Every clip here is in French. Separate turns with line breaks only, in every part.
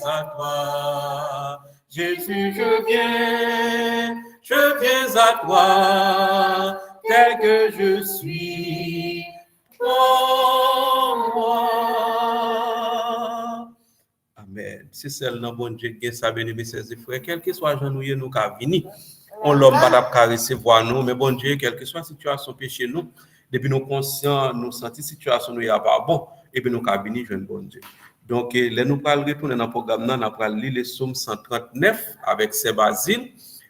à toi. Jésus, je viens à toi, tel que je suis. Oh, moi. Amen. C'est celle-là, bon Dieu, qui est sa bénédiction, mes sœurs et frères, quel que soit janouille nous qu'a vini. On l'homme pas recevoir nous, mais bon Dieu, quelle que soit la situation péché nous, depuis nous conscients, nous sentons situation nous y a pas bon, et puis nous qu'a vini jeune bon Dieu. Donc, là, nous allons retourner dans le programme, nous allons lire le psaume 139 avec Sébastien,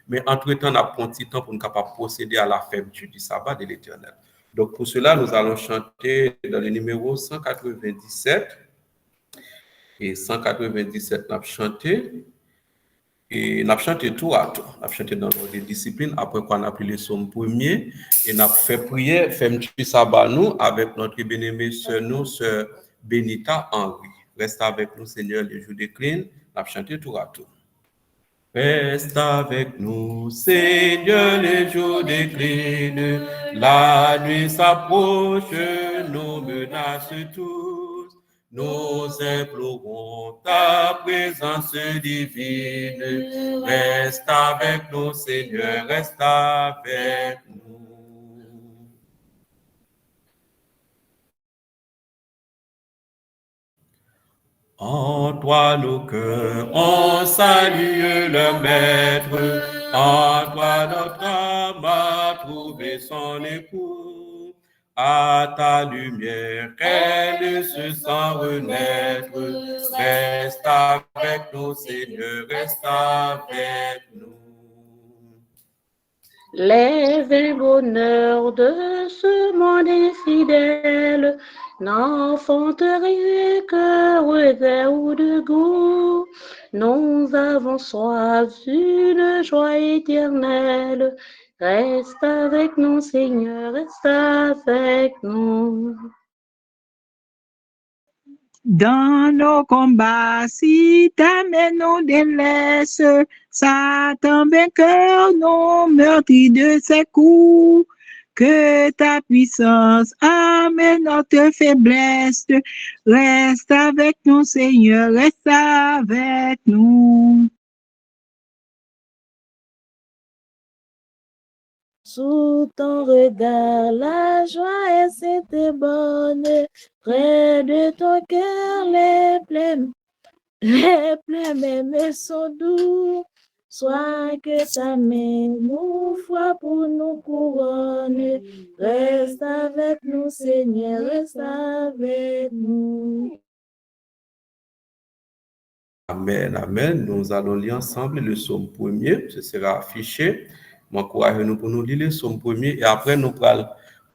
mais entre-temps, nous avons un petit temps pour nous capables procéder à la fermeture du sabbat de l'Éternel. Donc, pour cela, nous allons chanter dans le numéro 197. Et 197, nous avons chanté. Et nous avons chanté tout à tout. Nous avons chanté dans l'ordre des disciplines. Après quoi, nous avons pris le psaume premier. Et nous avons fait prière, fait un petit sabbat nous, avec notre bien-aimée sœur, nous, sœur Benita Henry. Reste avec nous, Seigneur, les jours déclinent. Nous avons chanté tout à tout. Reste avec nous, Seigneur, les jours déclinent. La nuit s'approche, nos menaces tous. Nous implorons ta présence divine. Reste avec nous, Seigneur, reste avec nous. En toi nos cœurs, on salue le Maître. En toi notre âme a trouvé son époux. À ta lumière, qu'elle se sent renaître. Reste avec nous, Seigneur, reste avec nous.
Les vains bonheurs de ce monde infidèle n'enfantent rien que regret ou de goût. Nous avons soif d'une joie éternelle. Reste avec nous, Seigneur, reste avec nous.
Dans nos combats, si ta main nous délaisse, Satan vainqueur nous meurtrit de ses coups. Que ta puissance amène notre faiblesse. Reste avec nous, Seigneur, reste avec nous.
Sous ton regard, la joie est cette bonne. Près de ton cœur, les plaies même sont doux. Sois que ta main nous frappe pour nous couronne. Reste avec nous, Seigneur, reste avec nous.
Amen, amen. Nous allons lire ensemble le psaume premier. Ce sera affiché. M'encouragez-nous pour nous lire le psaume premier. Et après, nous allons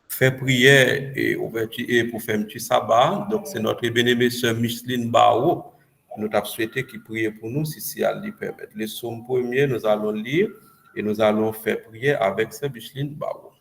faire prière et ouverture et pour faire un petit sabbat. Donc, c'est notre bien-aimée sœur Micheline Barreau. Nous avons souhaité qu'il prie pour nous, si elle lui permet. Le psaume premier, nous allons lire et nous allons faire prière avec sœur Micheline Barreau.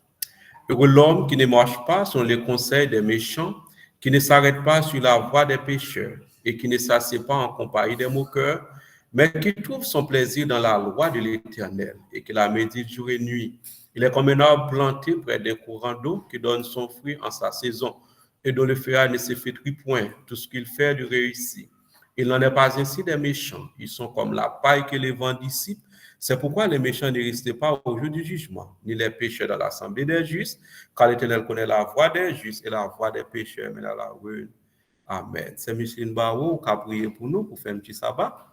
Heureux l'homme qui ne marche pas sur les conseils des méchants, qui ne s'arrête pas sur la voie des pécheurs et qui ne s'assied pas en compagnie des moqueurs, mais qui trouve son plaisir dans la loi de l'Éternel et qui la médite jour et nuit. Il est comme un arbre planté près d'un courant d'eau qui donne son fruit en sa saison et dont le feuillage ne se flétrit point. Tout ce qu'il fait lui réussit. Il n'en est pas ainsi des méchants. Ils sont comme la paille que les vents dissipent. C'est pourquoi les méchants ne restent pas au jour du jugement, ni les pécheurs dans l'assemblée des justes, car l'Éternel connaît la voie des justes et la voie des pécheurs mène à la ruine. Amen. C'est Micheline Barreau qui a prié pour nous, pour faire un petit sabbat.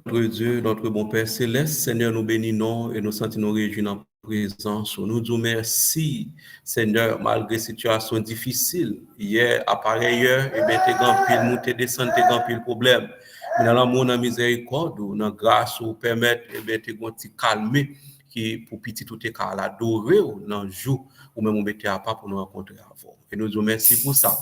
Notre Dieu, notre bon Père céleste, Seigneur, nous bénissons et nous sentons nous réjouir en présence. Nous disons merci, Seigneur, malgré situation difficile. Hier, à pareille heure, et bien, t'es grand pile montée, descendre, t'es grand pile problème. Mais dans l'amour, dans la miséricorde, dans la grâce, vous permettre, et bien, t'es grand petit calmer, qui pour petit tout est qu'à l'adorer, dans le jour, ou même on mettait à part pour nous rencontrer avant. Et nous disons merci pour ça.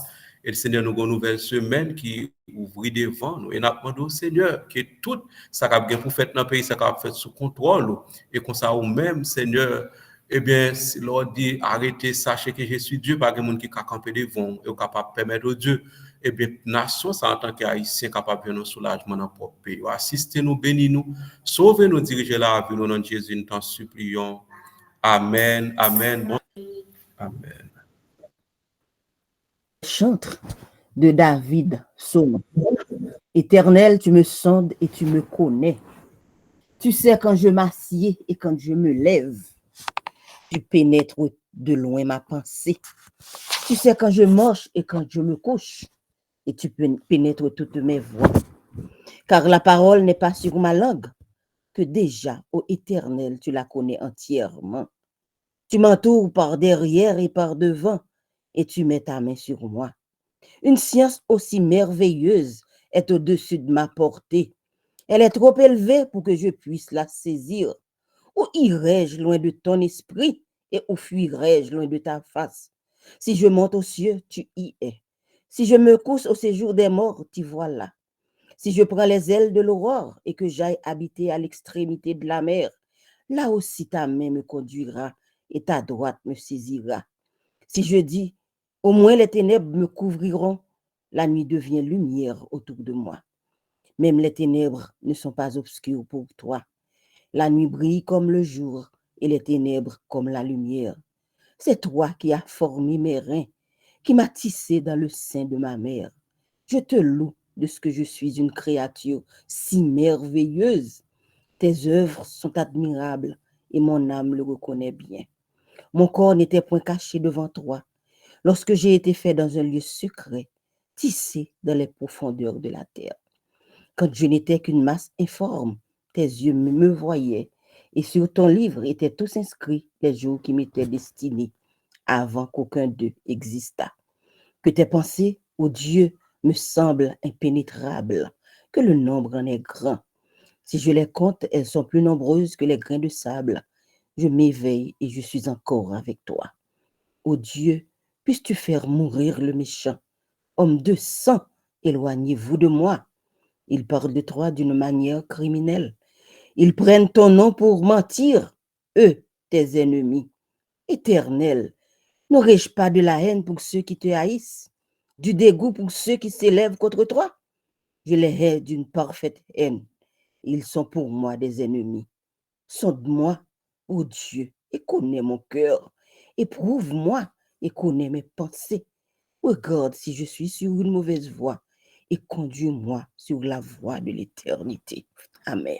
Et le Seigneur nous a une nouvelle semaine qui ouvre devant nous. Et nous demandons au Seigneur que tout ça qu'a bien pour faire dans le pays, ça qu'a fait sous contrôle. Et qu'on ça ou même, Seigneur, eh bien, si l'on dit arrêtez, sachez que je suis Dieu, pas de monde qui a campé devant et capable de permettre au Dieu. Eh bien, nation, ça en tant qu'haïtien, capable de nous soulagement dans notre propre pays. Assistez-nous, bénis-nous, sauvez-nous, dirigez la vie, nous, dans Jésus, nous t'en supplions. Amen, amen. Bon. Amen.
Chantre de David, psaume Éternel, tu me sondes et tu me connais. Tu sais quand je m'assieds et quand je me lève. Tu pénètres de loin ma pensée. Tu sais quand je marche et quand je me couche. Et tu pénètres toutes mes voies. Car la parole n'est pas sur ma langue, que déjà, ô Éternel, tu la connais entièrement. Tu m'entoures par derrière et par devant, et tu mets ta main sur moi. Une science aussi merveilleuse est au-dessus de ma portée. Elle est trop élevée pour que je puisse la saisir. Où irai-je loin de ton esprit et où fuirai-je loin de ta face? Si je monte aux cieux, tu y es. Si je me couche au séjour des morts, tu vois là. Si je prends les ailes de l'aurore et que j'aille habiter à l'extrémité de la mer, là aussi ta main me conduira et ta droite me saisira. Si je dis, au moins les ténèbres me couvriront, la nuit devient lumière autour de moi. Même les ténèbres ne sont pas obscures pour toi. La nuit brille comme le jour et les ténèbres comme la lumière. C'est toi qui as formé mes reins, qui m'as tissé dans le sein de ma mère. Je te loue de ce que je suis une créature si merveilleuse. Tes œuvres sont admirables et mon âme le reconnaît bien. Mon corps n'était point caché devant toi lorsque j'ai été fait dans un lieu secret, tissé dans les profondeurs de la terre. Quand je n'étais qu'une masse informe, tes yeux me voyaient et sur ton livre étaient tous inscrits les jours qui m'étaient destinés avant qu'aucun d'eux existât. Que tes pensées, ô Dieu, me semblent impénétrables, que le nombre en est grand. Si je les compte, elles sont plus nombreuses que les grains de sable. Je m'éveille et je suis encore avec toi. Ô Dieu, puisses-tu faire mourir le méchant? Homme de sang, éloignez-vous de moi. Ils parlent de toi d'une manière criminelle. Ils prennent ton nom pour mentir, eux, tes ennemis. Éternel, n'aurais-je pas de la haine pour ceux qui te haïssent, du dégoût pour ceux qui s'élèvent contre toi? Je les hais d'une parfaite haine. Ils sont pour moi des ennemis. Sonde-moi, ô Dieu, et connais mon cœur. Éprouve-moi et connais mes pensées. Regarde si je suis sur une mauvaise voie et conduis-moi sur la voie de l'éternité. Amen.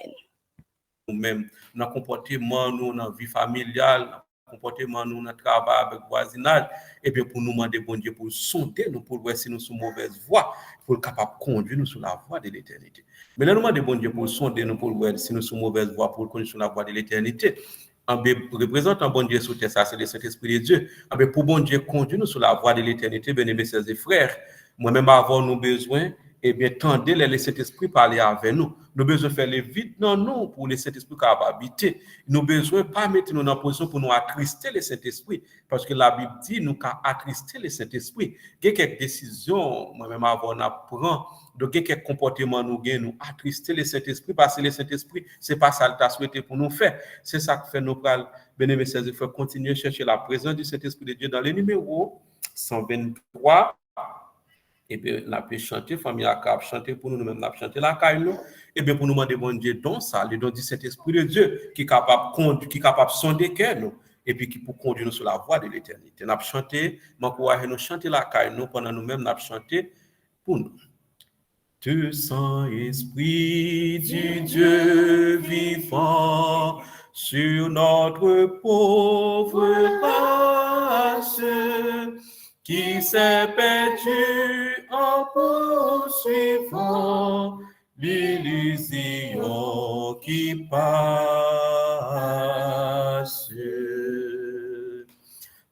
Nous-mêmes, dans le comportement, nous, dans la vie familiale, dans le comportement, nous, dans le travail avec le voisinage, et bien pour nous demander, bon Dieu, pour sonder nous, pour voir si nous sommes mauvaise voie, pour être capable de conduire nous sur la voie de l'éternité. Mais là, nous demandons, bon Dieu, pour sonder nous, pour voir si nous sommes mauvaise voie, pour conduire sur la voie de l'éternité. Représentant bon Dieu sur terre, ça c'est le Saint-Esprit de Dieu. Pour bon Dieu conduire nous sur la voie de l'éternité, bien aimés sœurs et frères, moi-même avons nous besoin, et bien tendez les Saint-Esprit parler avec nous. Nous besoin faire les vides dans nous pour le Saint-Esprit capable habiter. Nous besoin pas mettre nous dans position pour nous attrister le Saint-Esprit, parce que la Bible dit nous qu'à attrister le Saint-Esprit. Il y a quelques décisions, moi-même avant on apprend. Donc, il y a quelques comportements nous gagnons, nous attrister le Saint-Esprit, parce que le Saint-Esprit, ce n'est pas ça qu'il a souhaité pour nous faire. C'est ça que fait nous, bien aimés sœurs et frères, continuer à chercher la présence du Saint-Esprit de Dieu dans le numéro 123. Et bien, on a pu chanter, famille a chanter pour nous, nous-mêmes, on a chanté la caille, et bien, pour nous demander, bon Dieu, don ça, le don du Saint-Esprit de Dieu, qui est capable de conduire, qui est capable de sonder cœur, nous, et puis qui peut conduire nous sur la voie de l'éternité. On a chanté, m'encourager nous chanter la caille, nous, pendant nous-mêmes, on a chanté pour nous. Tu Saint-Esprit du Dieu vivant, sur notre pauvre race, qui s'est perdu en poursuivant l'illusion qui passe.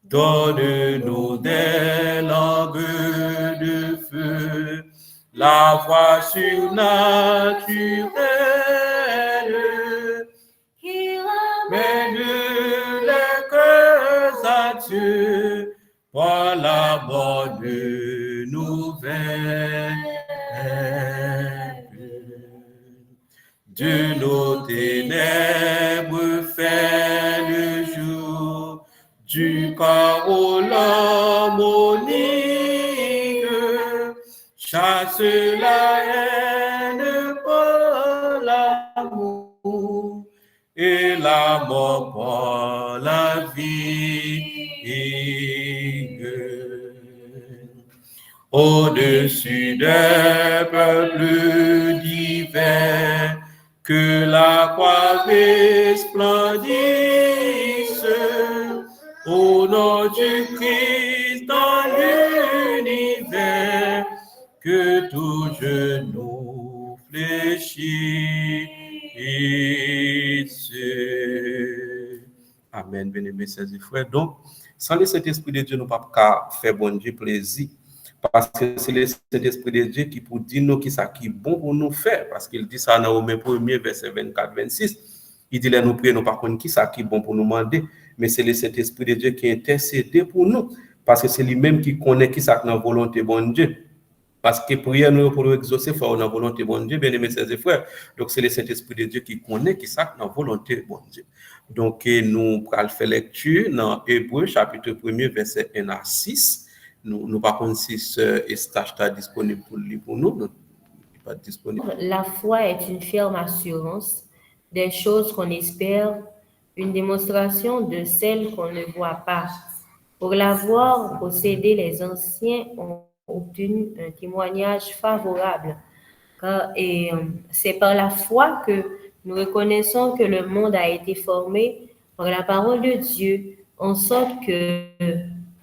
Donne-nous des langues de feu, la voix surnaturelle qui ramène les cœurs à Dieu par la bonne nouvelle. De nos ténèbres fait le jour, du chaos l'harmonie, chasse la haine par l'amour et la mort par la vie. au-dessus des peuples divers, que la croix resplendisse au nom du Christ dans l'univers, que tout genou fléchisse. Amen, bien-aimés sœurs et frères. Donc, sans le Saint-Esprit de Dieu, nous ne pouvons pas faire bon Dieu plaisir. Parce que c'est le Saint-Esprit de Dieu qui peut dire nous qui ça qui est bon pour nous faire. Parce qu'il dit ça dans Romains 1er, verset 24-26. Il dit là, nous prions, nous par contre, qui ça qui est bon pour nous demander. Mais c'est le Saint-Esprit de Dieu qui intercède pour nous. Parce que c'est lui-même qui connaît qui ça qui est dans la volonté de bon Dieu. Parce que prière nous pour nous exaucer, il faut dans la volonté de bon Dieu, bien aimés sœurs et frères. Donc c'est le Saint-Esprit de Dieu qui connaît qui ça dans la volonté de bon Dieu. Donc nous allons faire lecture dans Hébreux chapitre 1er, verset 1 à 6. Nous par contre, si ce stage est disponible pour nous, pas disponible.
La foi est une ferme assurance des choses qu'on espère, une démonstration de celles qu'on ne voit pas. Pour l'avoir possédé, les anciens ont obtenu un témoignage favorable. Et c'est par la foi que nous reconnaissons que le monde a été formé par la parole de Dieu, en sorte que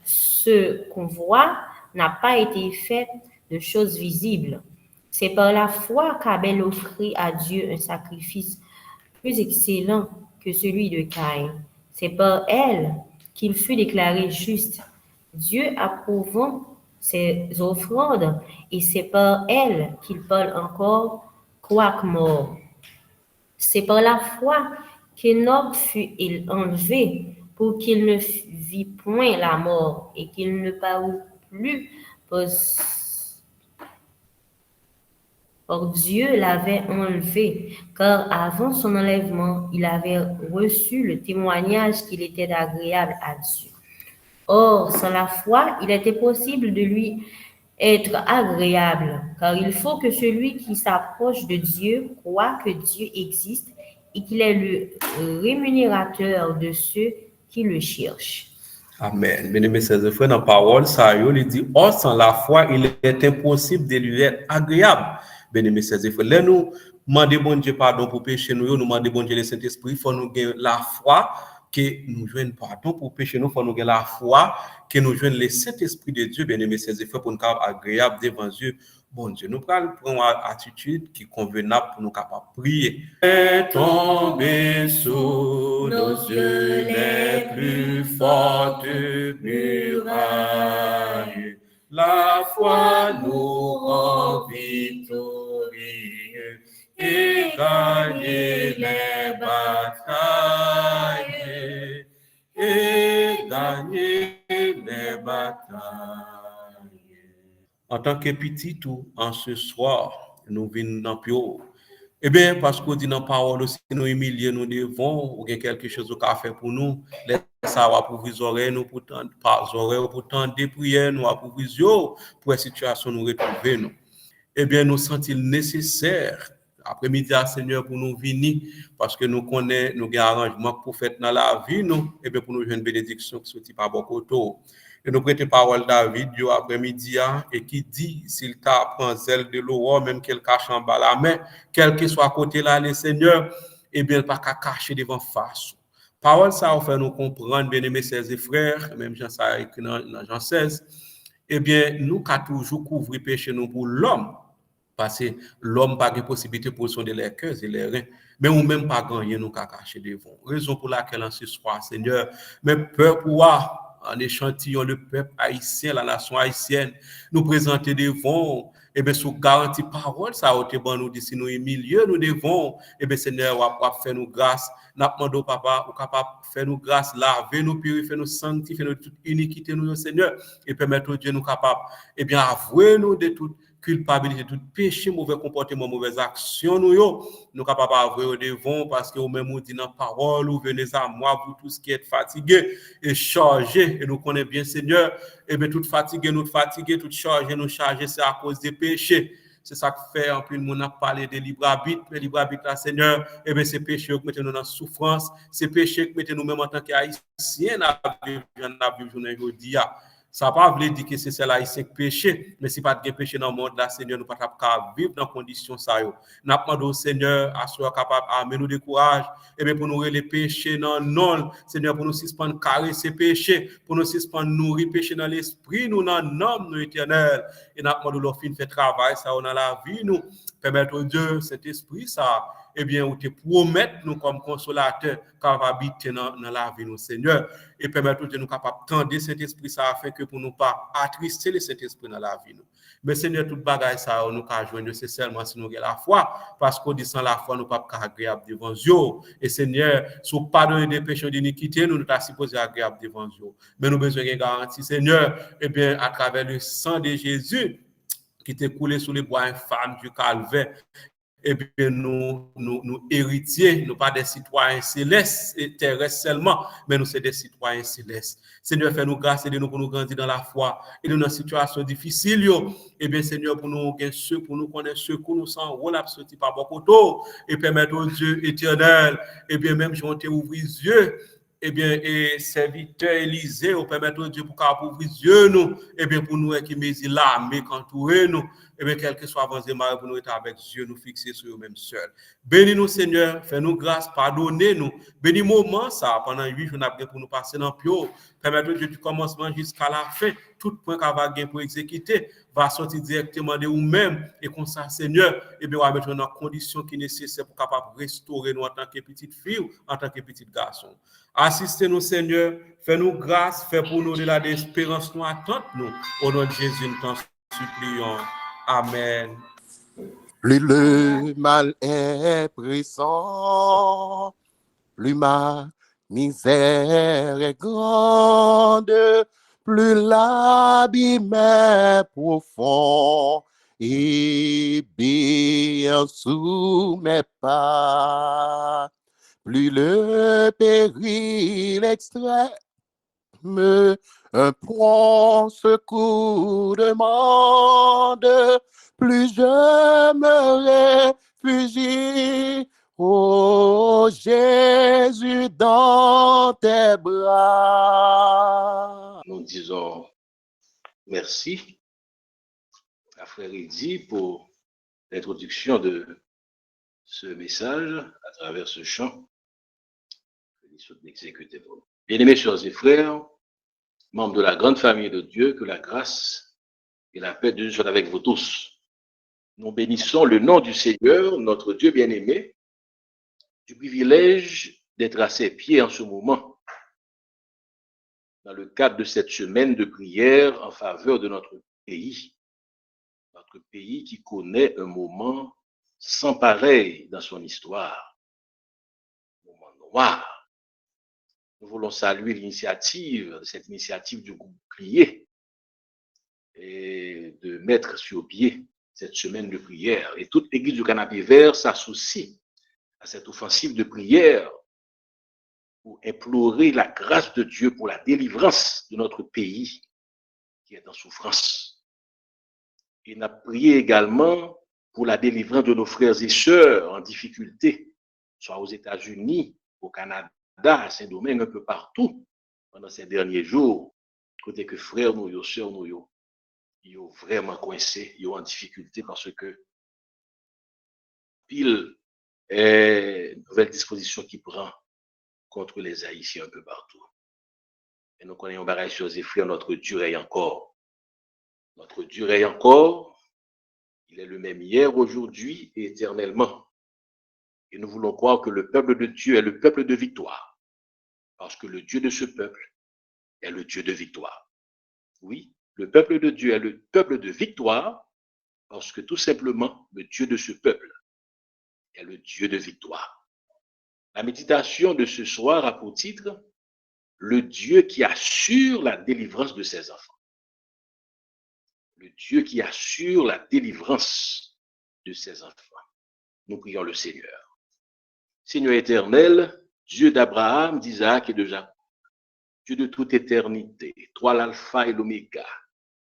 ce qu'on voit n'a pas été fait de choses visibles. C'est par la foi qu'Abel offrit à Dieu un sacrifice plus excellent que celui de Caïn. C'est par elle qu'il fut déclaré juste, Dieu approuvant ses offrandes, et c'est par elle qu'il parle encore, quoique mort. C'est par la foi qu'Enoch fut enlevé pour qu'il ne vit point la mort et qu'il ne parut plus, or Dieu l'avait enlevé, car avant son enlèvement, il avait reçu le témoignage qu'il était agréable à Dieu. Or, sans la foi, il était possible de lui être agréable, car il faut que celui qui s'approche de Dieu croit que Dieu existe et qu'il est le rémunérateur de ceux qui le cherchent.
Amen. Bien-aimés sœurs et frères, dans la parole, ça il dit, or sans la foi, il est impossible de lui être agréable. Bien-aimés sœurs et frères, là nous demandons bon Dieu pardon pour pécher nous, nous demandons bon Dieu le Saint-Esprit, il faut nous gagner la foi que nous joignons pardon pour pécher nous, il faut nous gagner la foi que nous joignons le Saint-Esprit de Dieu, bien-aimés sœurs et frères, pour nous être agréable devant Dieu. Bon Dieu, nous prenons une attitude qui est convenable pour nous capables de prier. Et tomber sous nos yeux les plus fortes murailles, la foi nous rend victorieux et gagner les batailles, et gagner les batailles. En tant que petit tout, en ce soir, nous venons dans Pio. Eh bien, parce qu'on dit dans la parole aussi, nous humilier, nous devons, ou quelque chose qu'on a fait pour nous, laissez ça pour vous oreilles, nous pour tant de prières, nous pour vous pour la situation nous retrouver nous. Eh bien, nous sentons nécessaire après-midi à Seigneur pour nous venir, parce que nous connaissons, nous avons un arrangement pour faire dans la vie, nous, et bien pour nous jouer une bénédiction qui sortit par beaucoup. Et nous prêtons parole David après-midi et qui dit s'il t'apprend zèle de l'eau, même qu'elle cache en bas la main, quel que soit à côté là, le Seigneur, eh bien, pas qu'à cacher devant face. Parole ça va faire nous comprendre, bien aimés sœurs et frères, même Jean ça écrit dans Jean 16, eh bien, nous qu'à toujours couvrir péché nous pour l'homme, parce que l'homme n'a pas de possibilité pour sonder les cœurs et les reins, mais ou même pas gagner nous qu'à cacher devant. Raison pour laquelle en ce soir, Seigneur, mais peur pour en échantillon le peuple haïtien, la nation haïtienne, nous présenter devant, et bien sous garantie parole, ça a été bon nous dit si nous humilions, nous devons, et bien Seigneur, va faire nous grâce, n'a demandé au papa, ou capable faire nous grâce, laver nous, purifier nous, sanctifier nous de toute iniquité nous, Seigneur, et permettre au Dieu nous capable, et bien avouer nous de toute culpabilité, tout péché, mauvais comportement, mauvaise action, nous capables d'avouer devant, parce que nous-mêmes, nous disons dans la parole, vous venez à moi, vous tous qui êtes fatigués et chargés, et nous connaissons bien, Seigneur, et bien, tout fatigué, tout chargé, nous chargés, c'est à cause des péchés. C'est ça qui fait, en plus, nous avons parlé de libre arbitre, mais libre arbitre, là, Seigneur, et bien, c'est péché qui mettent nous dans la souffrance, c'est péché qui mettent nous-mêmes en tant qu'haïtiens, à vivre aujourd'hui. Ça pas veut dire que c'est cela haïtien qui péché, mais si pas de péché dans le monde là, Seigneur, nous pas capable vivre dans conditions ça yo. N'a demandé au Seigneur à soit capable amener nous de courage et bien pour nous les péchés non, Seigneur, pour nous suspendre carrer ces péchés, pour nous suspendre nourrir péché dans l'esprit nous dans nom nous éternel et n'a demandé leur fin fait travail ça dans la vie nous permettre Dieu cet esprit ça eh bien, ou te promettre nous comme consolateur capable habiter dans la vie nous Seigneur et permettre de nous capable tendre cet esprit ça afin que pour nous pas attrister le Saint-Esprit dans la vie nous. Mais Seigneur toute bagaille ça nous ca joindre c'est seulement si nous avons la foi parce qu'on dit sans la foi nous pas agréable devant Dieu et Seigneur sous pardonner des péchés d'iniquité nous t'a supposé agréable devant Dieu. Mais nous besoin de garantie Seigneur et bien à travers le sang de Jésus qui t'est coulé sur les bois infâmes du calvaire et bien nous héritiers, nous pas des citoyens célestes et terrestres seulement, mais nous sommes des citoyens célestes. Seigneur, fais-nous grâce et nous pour nous grandir dans la foi et dans une situation difficile. Et bien, Seigneur, pour nous connaître ce que nous sommes, on a sorti par beaucoup et permettre au Dieu éternel, et bien même j'en t'ai ouvert les yeux. Eh bien, et serviteur Élisée, au permettre Dieu pour qu'on ouvre les yeux, nous, et bien pour nous qui mais là, mais qu'entourer nous, et bien quel que soit avancé, pour nous être avec Dieu, nous fixer sur nous-mêmes seuls. Bénis-nous, Seigneur, fais-nous grâce, pardonnez-nous. Bénis moment ça, pendant 8 jours, pour nous passer dans le pio, permettre Dieu du commencement jusqu'à la fin, tout point qu'on va gagner pour exécuter, va sortir directement de nous-mêmes, et comme ça, Seigneur, et bien, on va mettre dans les conditions qui sont nécessaires pour capable restaurer nous en tant que petite fille, en tant que petit garçon. Assistez-nous, Seigneur, fais-nous grâce, fais pour nous de la espérance, nous attendons-nous. Au nom de Jésus, nous t'en supplions. Amen.
Plus le mal est pressant, plus ma misère est grande, plus l'abîme est profond et bien sous mes pas. Plus le péril extrême un prompt secours demande, plus je me réfugie, ô Jésus, dans tes bras.
Nous disons merci à Frère Eddy pour l'introduction de ce message à travers ce chant. Bien-aimés chers et frères, membres de la grande famille de Dieu, que la grâce et la paix de Dieu soient avec vous tous. Nous bénissons le nom du Seigneur, notre Dieu bien-aimé, du privilège d'être à ses pieds en ce moment, dans le cadre de cette semaine de prière en faveur de notre pays qui connaît un moment sans pareil dans son histoire, un moment noir. Nous voulons saluer cette initiative du groupe Bouclier et de mettre sur pied cette semaine de prière. Et toute l'église du Canapé Vert s'associe à cette offensive de prière pour implorer la grâce de Dieu pour la délivrance de notre pays qui est en souffrance. Et n'a prié également pour la délivrance de nos frères et sœurs en difficulté, soit aux États-Unis, au Canada, à Saint-Domingue, un peu partout, pendant ces derniers jours, côté que frères nous, sœurs nous, ils ont vraiment coincé, ils ont en difficulté parce que pile est nouvelle disposition qui prend contre les Haïtiens un peu partout. Et nous connaissons barrage sur et frères, notre Dieu est encore. Notre Dieu est encore. Il est le même hier, aujourd'hui et éternellement. Et nous voulons croire que le peuple de Dieu est le peuple de victoire. Parce que le Dieu de ce peuple est le Dieu de victoire. Oui, le peuple de Dieu est le peuple de victoire parce que tout simplement, le Dieu de ce peuple est le Dieu de victoire. La méditation de ce soir a pour titre « Le Dieu qui assure la délivrance de ses enfants ». Le Dieu qui assure la délivrance de ses enfants. Nous prions le Seigneur. Seigneur éternel, Dieu d'Abraham, d'Isaac et de Jacob, Dieu de toute éternité, toi l'alpha et l'oméga,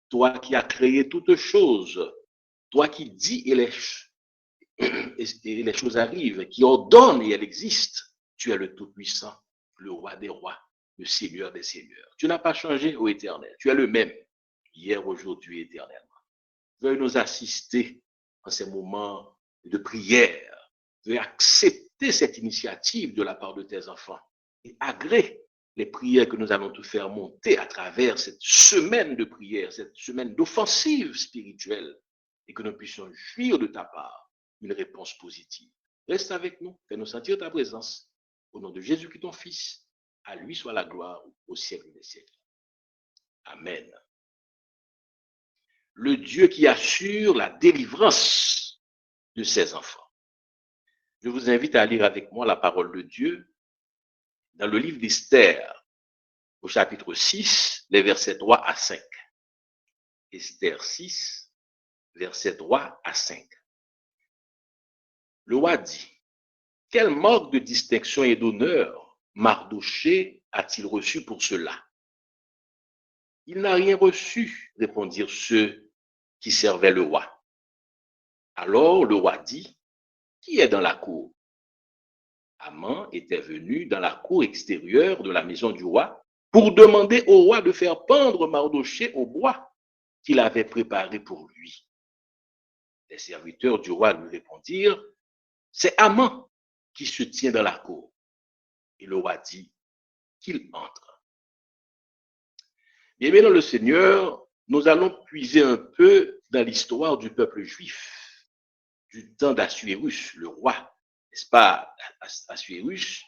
toi qui as créé toutes choses, toi qui dis et les choses arrivent, qui ordonne et elles existent, tu es le Tout-Puissant, le Roi des rois, le Seigneur des Seigneurs. Tu n'as pas changé, ô Éternel. Tu es le même, hier, aujourd'hui, éternellement. Veuille nous assister en ces moments de prière. Veuille accepter cette initiative de la part de tes enfants et agrée les prières que nous allons te faire monter à travers cette semaine de prière, cette semaine d'offensive spirituelle, et que nous puissions jouir de ta part une réponse positive. Reste avec nous, fais-nous sentir ta présence. Au nom de Jésus-Christ, ton Fils, à lui soit la gloire au siècle des siècles. Amen. Le Dieu qui assure la délivrance de ses enfants. Je vous invite à lire avec moi la parole de Dieu dans le livre d'Esther, au chapitre 6, les versets 3 à 5. Esther 6, versets 3 à 5. Le roi dit, « Quel manque de distinction et d'honneur Mardochée a-t-il reçu pour cela? » « Il n'a rien reçu, répondirent ceux qui servaient le roi. Alors le roi dit, « Qui est dans la cour? » Haman était venu dans la cour extérieure de la maison du roi pour demander au roi de faire pendre Mardochée au bois qu'il avait préparé pour lui. Les serviteurs du roi lui répondirent, « C'est Haman qui se tient dans la cour. » Et le roi dit qu'il entre. Bien aimé dans le Seigneur, nous allons puiser un peu dans l'histoire du peuple juif, du temps d'Assuérus, le roi, n'est-ce pas, Assuérus,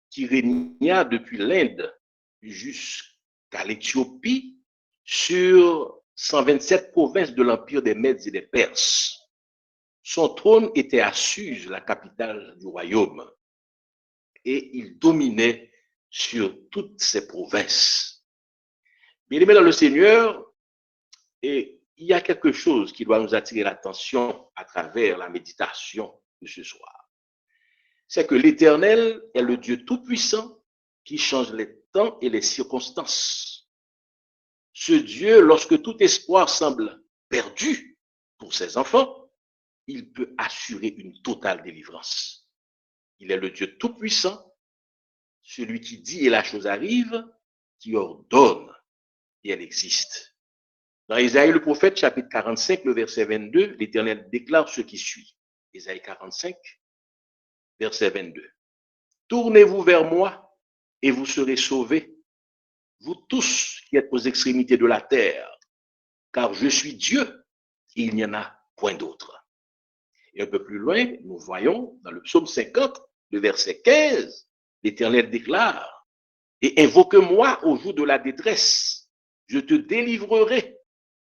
qui régna depuis l'Inde jusqu'à l'Éthiopie sur 127 provinces de l'empire des Mèdes et des Perses. Son trône était à Suse, la capitale du royaume, et il dominait sur toutes ces provinces. Bien-aimés dans le Seigneur, et il y a quelque chose qui doit nous attirer l'attention à travers la méditation de ce soir. C'est que l'Éternel est le Dieu tout-puissant qui change les temps et les circonstances. Ce Dieu, lorsque tout espoir semble perdu pour ses enfants, il peut assurer une totale délivrance. Il est le Dieu tout-puissant, celui qui dit et la chose arrive, qui ordonne et elle existe. Dans Isaïe le prophète, chapitre 45, le verset 22, l'Éternel déclare ce qui suit. Isaïe 45, verset 22. Tournez-vous vers moi et vous serez sauvés, vous tous qui êtes aux extrémités de la terre, car je suis Dieu et il n'y en a point d'autre. Et un peu plus loin, nous voyons dans le psaume 50, le verset 15, l'Éternel déclare, et invoque-moi au jour de la détresse, je te délivrerai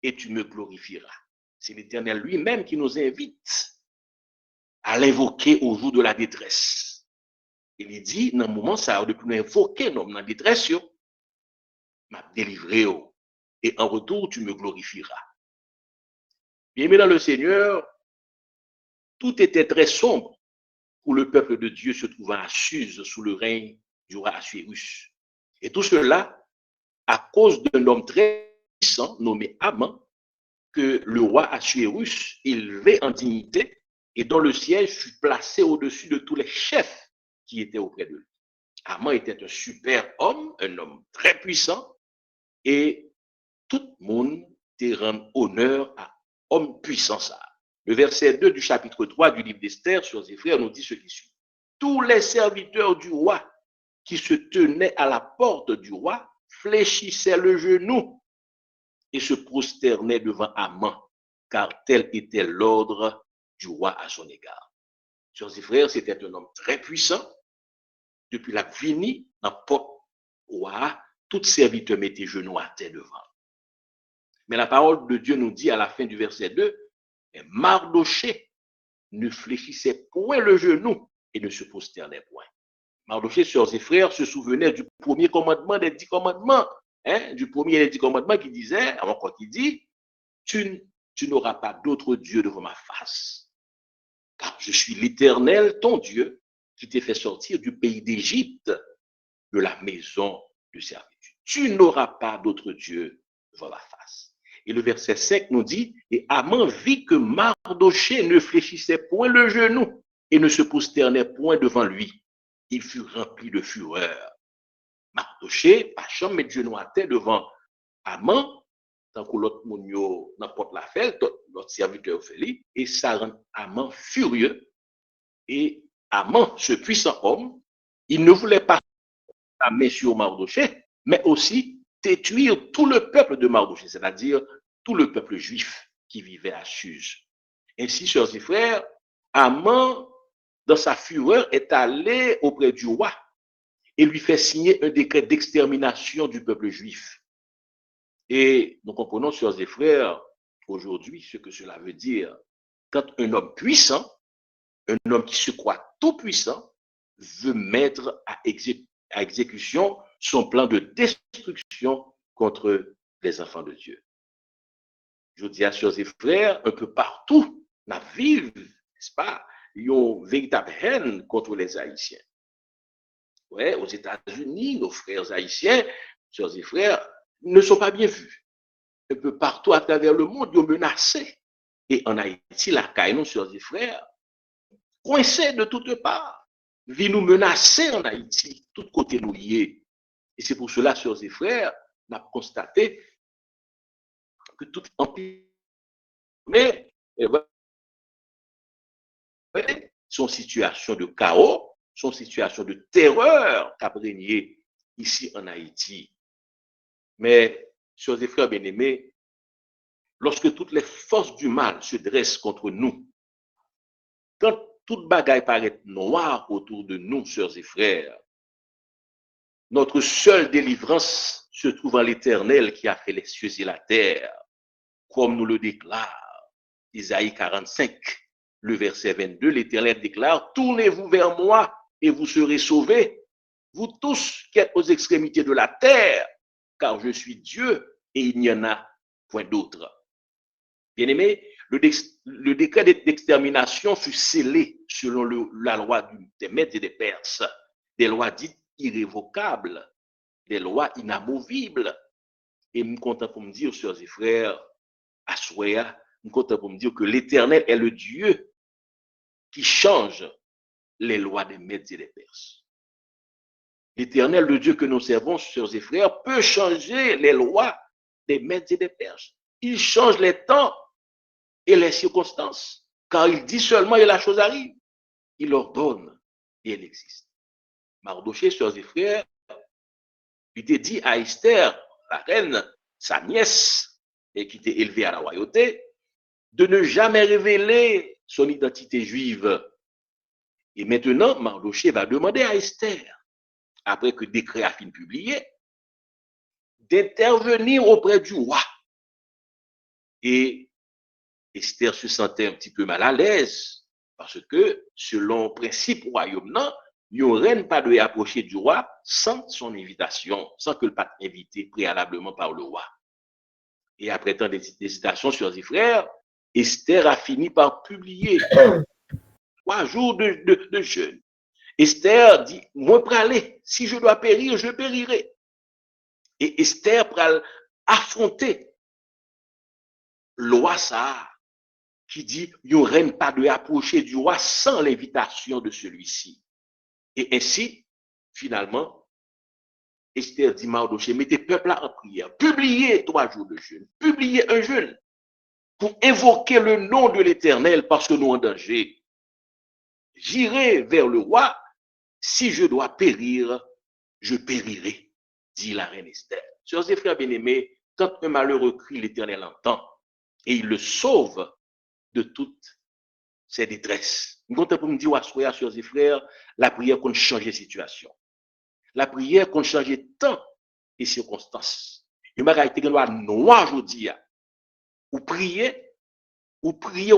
et tu me glorifieras. C'est l'Éternel lui-même qui nous invite à l'invoquer au jour de la détresse. Il dit, dans le moment, ça a depuis l'invoquer, dans la détresse, m'a délivré, et en retour, tu me glorifieras. Bien aimé dans le Seigneur, tout était très sombre pour le peuple de Dieu se trouvant à Suse sous le règne du roi Assuérus. Et tout cela à cause d'un homme très puissant nommé Haman, que le roi Assuérus élevait en dignité et dont le siège fut placé au-dessus de tous les chefs qui étaient auprès de lui. Haman était un super homme, un homme très puissant, et tout le monde te rend honneur à homme puissant ça. Le verset 2 du chapitre 3 du livre d'Esther sur ses frères nous dit ce qui suit. Tous les serviteurs du roi qui se tenaient à la porte du roi fléchissaient le genou et se prosternaient devant Haman, car tel était l'ordre du roi à son égard. Chers et frères, c'était un homme très puissant. Depuis la vini, dans le roi, tout serviteur mettait genoux à terre devant. Mais la parole de Dieu nous dit à la fin du verset 2, Mardochée ne fléchissait point le genou et ne se prosternait point. Mardochée, sœurs et frères, se souvenait du premier commandement des 10 commandements, du premier des 10 commandements qui disait, encore qui dit, tu n'auras pas d'autre Dieu devant ma face, car je suis l'Éternel, ton Dieu, qui t'ai fait sortir du pays d'Égypte, de la maison de servitude. Tu n'auras pas d'autre Dieu devant ma face. Et le verset 5 nous dit, et Haman vit que Mardochée ne fléchissait point le genou et ne se prosternait point devant lui. Il fut rempli de fureur. Mardoché, pas jamais mettre genou à terre devant Haman, tant que l'autre monde n'importe la fait, l'autre serviteur fait, et ça rend Haman furieux. Et Haman, ce puissant homme, il ne voulait pas la main sur Mardoché, mais aussi détruire tout le peuple de Mardoché, c'est-à-dire tout le peuple juif qui vivait à Suse. Ainsi, chers et frères, Haman, dans sa fureur, est allé auprès du roi et lui fait signer un décret d'extermination du peuple juif. Et nous comprenons, chers et frères, aujourd'hui, ce que cela veut dire. Quand un homme puissant, un homme qui se croit tout puissant, veut mettre à exécution son plan de destruction contre les enfants de Dieu. Je dis à chers et frères, un peu partout, nous vivons, n'est-ce pas, une véritable haine contre les Haïtiens. Ouais, aux États-Unis, nos frères haïtiens, chers et frères, ne sont pas bien vus. Un peu partout à travers le monde, ils sont menacés. Et en Haïti, la caille, nos chers et frères, coincés de toutes parts, vit nous menacer en Haïti, tout côté nous y est. Et c'est pour cela, chers et frères, on a constaté que tout empire, mais son situation de chaos, son situation de terreur qu'a régné ici en Haïti. Mais, chers et frères bien-aimés, lorsque toutes les forces du mal se dressent contre nous, quand toute bagaille paraît noire autour de nous, sœurs et frères, notre seule délivrance se trouve en l'Éternel qui a fait les cieux et la terre, comme nous le déclare Isaïe 45, le verset 22, l'Éternel déclare, tournez-vous vers moi et vous serez sauvés, vous tous qui êtes aux extrémités de la terre, car je suis Dieu et il n'y en a point d'autre. Bien-aimés, le décret d'extermination fut scellé selon la loi des Mèdes et des Perses, des lois dites irrévocables, des lois inamovibles. Et nous comptons pour me dire, sœurs et frères, à Souéa, nous comptons pour me dire que l'Éternel est le Dieu qui change les lois des Mèdes et des Perses. L'Éternel, le Dieu que nous servons, sœurs et frères, peut changer les lois des Mèdes et des Perses. Il change les temps et les circonstances, car il dit seulement et la chose arrive. Il ordonne et elle existe. Mardoché, sœurs et frères, il était dit à Esther, la reine, sa nièce, et qui était élevée à la royauté, de ne jamais révéler son identité juive. Et maintenant, Mardoché va demander à Esther, après que le décret a fini publié, d'intervenir auprès du roi. Et Esther se sentait un petit peu mal à l'aise, parce que, selon le principe royaume, il n'y aurait pas de approcher du roi sans son invitation, sans que le pape invité préalablement par le roi. Et après tant d'hésitations, sœurs et frères, Esther a fini par publier 3 jours de jeûne. Esther dit, moi pour aller, si je dois périr, je périrai. Et Esther pour affronter le roi ça, qui dit, il n'y aurait pas de approcher du roi sans l'invitation de celui-ci. Et ainsi, finalement, Esther dit, Mardoché, mettez peuple là en prière, publiez 3 jours de jeûne, publiez un jeûne pour invoquer le nom de l'Éternel parce que nous en danger. J'irai vers le roi, si je dois périr, je périrai, dit la reine Esther. Sœurs et frères bien-aimés, quand un malheureux crie, l'Éternel entend et il le sauve de toutes ses détresses. Nous comptons pour me dire, sœurs et frères, la prière qu'on change de situation. La prière qu'on change de temps et circonstances. Il m'a été noir aujourd'hui. Ou prier, ou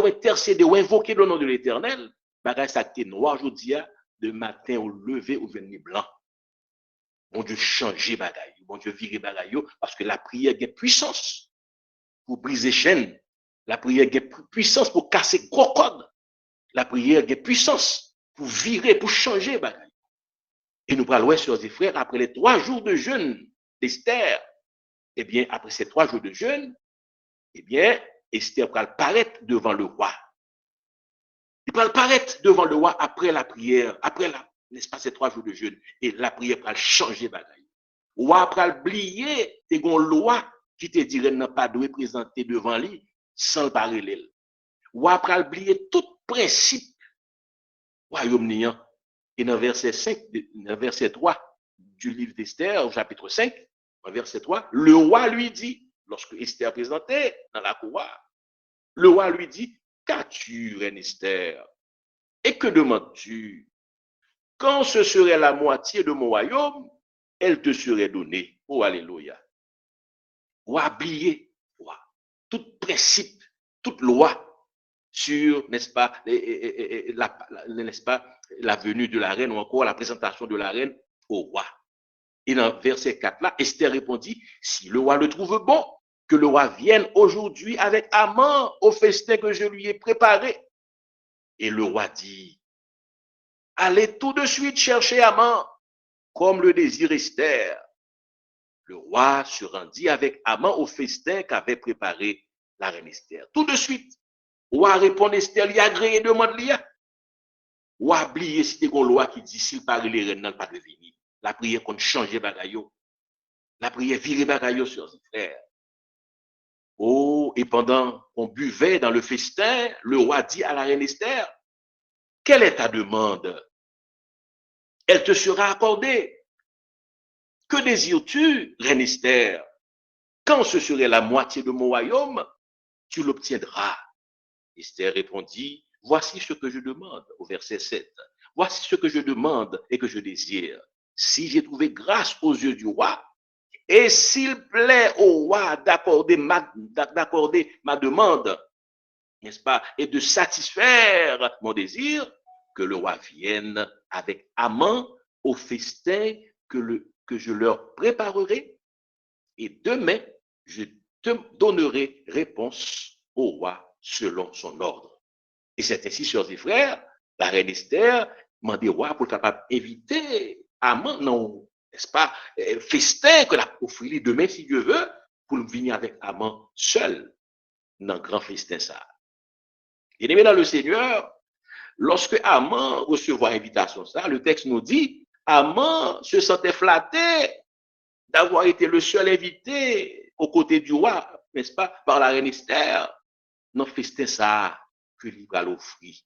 intercéder, ou invoquer le nom de l'Éternel. Bagay ça été noir aujourd'hui, de matin au lever au venir blanc. Bon Dieu changer bagay, bon Dieu virer bagay, parce que la prière a puissance pour briser chaînes. La prière a puissance pour casser gros codes. La prière a puissance pour virer, pour changer bagay. Et nous parlons, sœurs et frères, après les 3 jours de jeûne d'Esther, eh bien, après ces 3 jours de jeûne, eh bien, Esther va paraître devant le roi. Il va paraître devant le roi après la prière, après la, n'est-ce pas, ces 3 jours de jeûne. Et la prière va changer bagaille. Ou après oublier, t'es une loi qui te dirait n'a pas de représenter devant lui sans le parler. Ou après oublier tout principe royaume niant. Et dans verset 5, dans verset 3 du livre d'Esther, au chapitre 5, dans verset 3, le roi lui dit, lorsque Esther présentait dans la cour, le roi lui dit, qu'as-tu, reine Esther? Et que demandes-tu? Quand ce serait la moitié de mon royaume, elle te serait donnée. Oh, alléluia. Ou oublier tout principe, toute loi sur, n'est-ce pas, n'est-ce pas, la venue de la reine ou encore la présentation de la reine au roi. Et dans verset 4 là, Esther répondit, si le roi le trouve bon, que le roi vienne aujourd'hui avec Haman au festin que je lui ai préparé. Et le roi dit, allez tout de suite chercher Haman, comme le désire Esther. Le roi se rendit avec Haman au festin qu'avait préparé la reine Esther. Tout de suite, le roi répond Esther, il a agréé demande l'IA. Ou oublier si c'était une loi qui dit s'il parle les reines n'a pas de venir. La prière qu'on change bagayo. La prière vire bagayo sur ses frères. Oh, et pendant qu'on buvait dans le festin, le roi dit à la reine Esther, quelle est ta demande? Elle te sera accordée. Que désires-tu, reine Esther? Quand ce serait la moitié de mon royaume, tu l'obtiendras. Esther répondit, voici ce que je demande, au verset 7. Voici ce que je demande et que je désire. Si j'ai trouvé grâce aux yeux du roi, et s'il plaît au roi d'accorder ma demande, n'est-ce pas, et de satisfaire mon désir, que le roi vienne avec Haman au festin que je leur préparerai, et demain, je te donnerai réponse au roi selon son ordre. Et c'est ainsi, sœurs et frères, la reine Esther m'a dit roi pour capable éviter Haman, non, n'est-ce pas, festin que la offrir demain, si Dieu veut, pour venir avec Haman seul dans le grand festin ça. Et bien dans le Seigneur, lorsque Haman recevra l'invitation ça, le texte nous dit, Haman se sentait flatté d'avoir été le seul invité aux côtés du roi, n'est-ce pas, par la reine Esther, dans le festin ça que lui va l'offrir.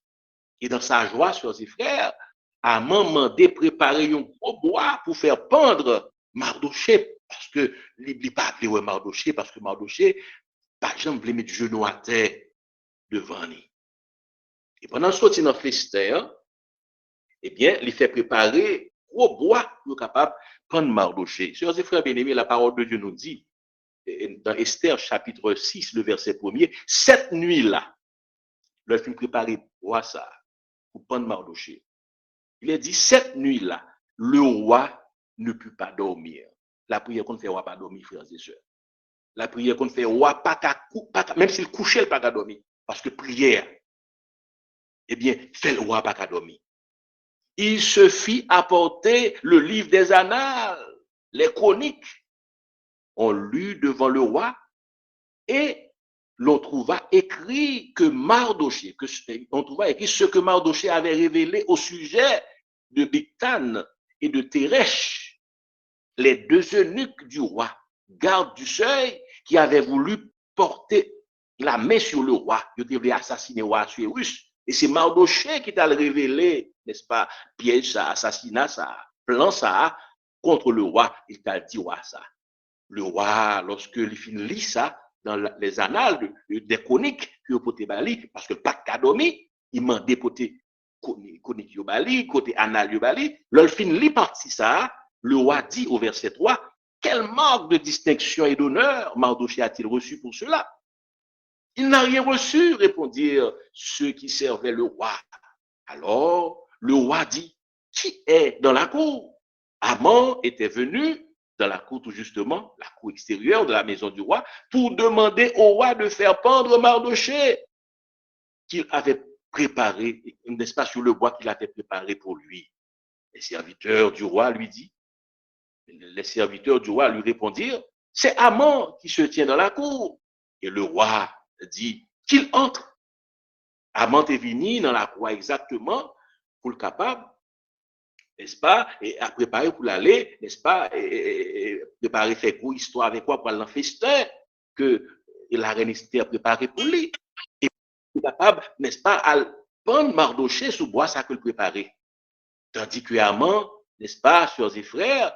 Et dans sa joie, sœurs et frères, Haman mandé préparer un gros bois pour faire pendre Mardoché, parce que il pas appelé Mardoché, parce que Mardoché, par exemple, voulait mettre genou à terre devant lui. Et pendant ce dans le festin, eh bien, il fait préparer gros bois pour être capable de prendre Mardoché. Sœurs et frères bien-aimés, la parole de Dieu nous dit, dans Esther chapitre 6, le verset 1er, cette nuit-là, le film préparé roi ça, pour prendre Mardoché. Il a dit, cette nuit-là, le roi ne put pas dormir. La prière qu'on fait, roi pas dormir, frères et sœurs. La prière qu'on fait, roi pas même s'il couchait, il pas qu'à dormir. Parce que prière, eh bien, fait le roi pas qu'à dormir. Il se fit apporter le livre des annales, les chroniques. On lut devant le roi et l'on trouva écrit que Mardoché, on trouva écrit ce que Mardoché avait révélé au sujet de Bigtan et de Téresh, les deux eunuques du roi, gardes du seuil, qui avaient voulu porter la main sur le roi. Ils devaient assassiner le roi Assuérus. Et c'est Mardoché qui t'a révélé, n'est-ce pas, piège ça, assassinat ça, plan ça, contre le roi. Il t'a dit roi ça. Le roi, lorsque il finit lit ça, dans les annales des chroniques, parce que pas de cadomi, il m'a dépoté chronique yobali, côté annales yobali, l'ol fin lit partie ça, le roi dit au verset 3, quelle marque de distinction et d'honneur Mardoché a-t-il reçu pour cela? Il n'a rien reçu, répondirent ceux qui servaient le roi. Alors, le roi dit, qui est dans la cour? Haman était venu dans la cour tout justement, la cour extérieure de la maison du roi, pour demander au roi de faire pendre Mardoché, qu'il avait préparé, n'est-ce pas, sur le bois qu'il avait préparé pour lui. Les serviteurs du roi lui répondirent, c'est Haman qui se tient dans la cour. Et le roi dit qu'il entre. Haman est venu dans la cour exactement pour le capable n'est-ce pas, et à préparer pour l'aller, n'est-ce pas, et préparer faire quoi, histoire avec quoi pour aller en festin que la reine Esther a préparé pour lui. Et il est capable, n'est-ce pas, à prendre Mardochée sous bois ça que le préparer. Tandis que Haman, n'est-ce pas, sœurs et frères,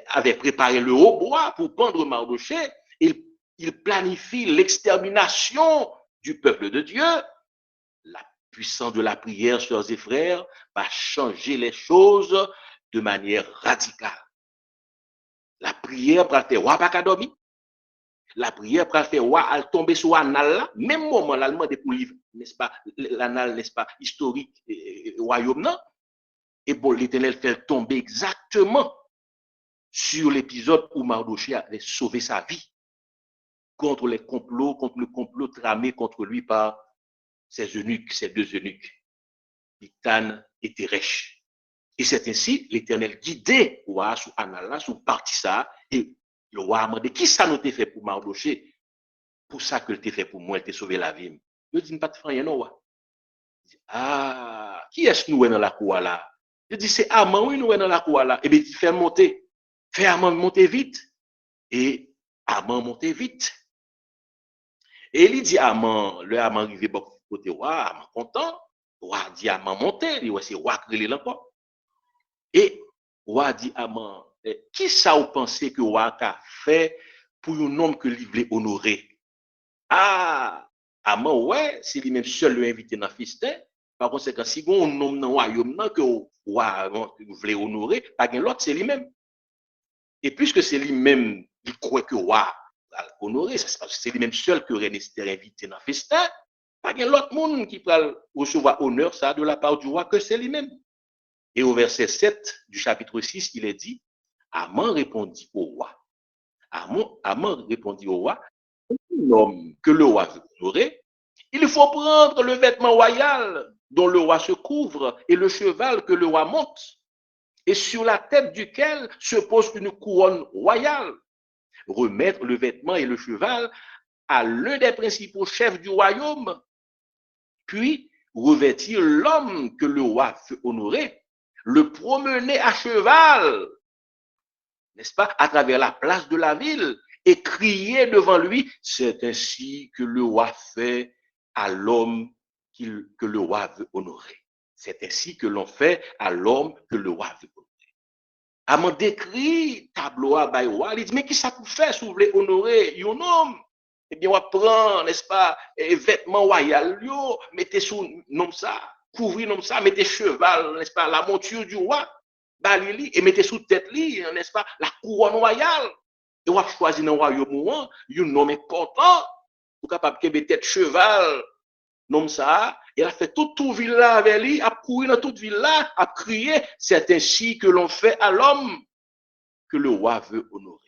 avait préparé le hautbois pour pendre Mardochée, il planifie l'extermination du peuple de Dieu. La puissance de la prière, sœurs et frères, va changer les choses de manière radicale. La prière pour faire roi pas dormir. La prière pour faire roi al tomber sur anal, même moment l'allemand de pour livre, n'est-ce pas, l'anal, n'est-ce pas, historique royaume non. Et bon, l'Éternel fait tomber exactement sur l'épisode où Mardochée avait sauvé sa vie contre le complot tramé contre lui par ces deux eunuques, Bigthan et Teresh. Et c'est ainsi l'Éternel guidait le roi sous Anala, sous parti ça, et le roi a demandé, qui ça nous t'a fait pour Mardochée? Pour ça que t'a fait pour moi, il t'a sauvé la vie. Je dis, pas de faire rien, non, roi. Ah, qui est-ce que nous est dans la cour là? Je dis, c'est Haman, oui, nous est dans la cour là. Et bien, il fait monter. Fait Haman monter vite. Et Haman monter vite. Et il dit Haman, le Haman arrivé beaucoup côté roi, Haman content. Roi dit Haman monter, il dit, c'est roi qui est encore. Et roi dit Haman, qui ça vous pensez que roi a fait pour un homme que lui voulait honorer? Ah, Haman, ouais, c'est lui-même seul le invité dans le festin. Par conséquent, si on nomme dans le royaume que roi voulait honorer, pas l'autre, c'est lui-même. Et puisque c'est lui-même qui croit que roi va honorer, c'est lui-même seul que Reine Esther invité dans le festin, pas l'autre monde qui va recevoir honneur ça de la part du roi que c'est lui-même. Et au verset 7 du chapitre 6, il est dit, Haman répondit au roi. Haman répondit au roi, l'homme que le roi veut honorer, il faut prendre le vêtement royal dont le roi se couvre et le cheval que le roi monte, et sur la tête duquel se pose une couronne royale. Remettre le vêtement et le cheval à l'un des principaux chefs du royaume, puis revêtir l'homme que le roi veut honorer, le promener à cheval, n'est-ce pas, à travers la place de la ville, et crier devant lui, c'est ainsi que le roi fait à l'homme que le roi veut honorer. C'est ainsi que l'on fait à l'homme que le roi veut honorer. Haman décrit tableau à roi, il dit, mais qui ça pour faire si vous voulez honorer un homme? Eh bien, on prend, n'est-ce pas, vêtements royaux, mettez sous nom ça, couvrir nom ça, mettez cheval, n'est-ce pas, la monture du roi, balili, et mettez sous tête li, n'est-ce pas, la couronne royale. Et on va choisir dans le royaume un nom important, pour capable de tête cheval, nom ça, et elle a fait toute ville là avec lui, a couru dans toute ville là, a crié, c'est ainsi que l'on fait à l'homme que le roi veut honorer.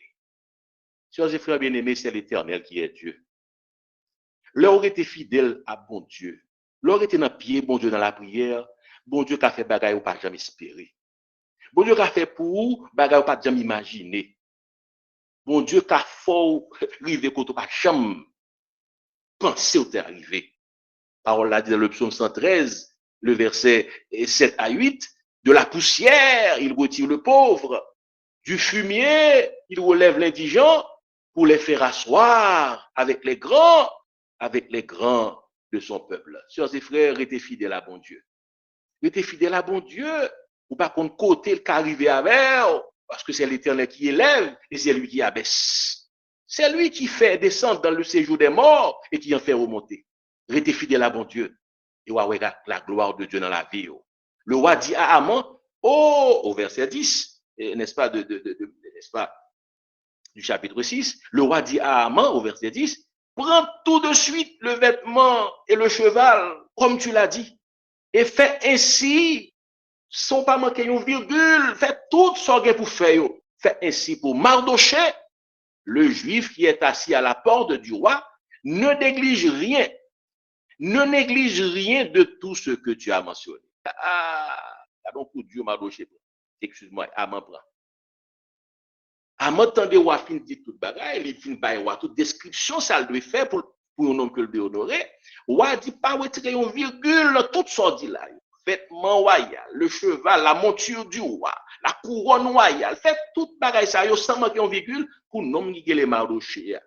Chers et frères bien-aimés, c'est l'Éternel qui est Dieu. Leur aurait été fidèle à bon Dieu. Leur été dans pied, bon Dieu, dans la prière, bon Dieu qui a fait bagaille ou pas jamais espérer. Bon Dieu qui a fait pour bagaille ou pas jamais imaginer. Bon Dieu qui a fort rivé quand on pas jamais penser où t'es arrivé. Parole là dit dans le psaume 113, le verset 7 à 8, de la poussière, il retire le pauvre, du fumier, il relève l'indigent pour les faire asseoir avec les grands de son peuple. Sœurs et frères, restez fidèles à bon Dieu. Restez fidèles à bon Dieu, ou pas qu'on côté le qu'arriver avec, parce que c'est l'Éternel qui élève et c'est lui qui abaisse. C'est lui qui fait descendre dans le séjour des morts et qui en fait remonter. Restez fidèles à bon Dieu. Et on va la gloire de Dieu dans la vie. Le roi dit à Haman, au verset 10, n'est-ce pas, n'est-ce pas, du chapitre 6, le roi dit à Haman, au verset 10, prends tout de suite le vêtement et le cheval, comme tu l'as dit, et fais ainsi, sans pas manquer une virgule, fais tout ce que pour faire. Fais ainsi pour Mardochée, le juif qui est assis à la porte du roi, ne néglige rien de tout ce que tu as mentionné. Donc pour Dieu, Mardochée, excuse-moi, Haman prend. Haman tendait roi fin dit toute bagaille, il fin bail roi toute description ça le doit faire pour un homme que le doit honorer. Roi dit pas retirer une virgule tout ça dit là. vêtement royal, le cheval, la monture du roi, la couronne royale, fait toute bagaille ça, yo sans manquer en virgule pour nom qui les Mardoché.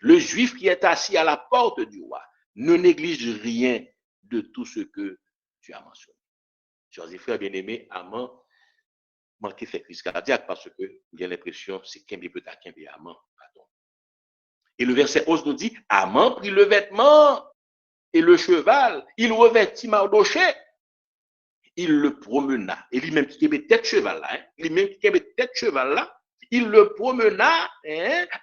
Le juif qui est assis à la porte du roi ne néglige rien de tout ce que tu as mentionné. Chers et frères bien-aimés, Aman manqué fait crise cardiaque parce que j'ai l'impression c'est qu'un peut t'acquérir Aman. Et le verset 11 nous dit, Aman prit le vêtement et le cheval, il revêtit Mardoché, il le promena. Et lui-même qui avait tête cheval là, il le promena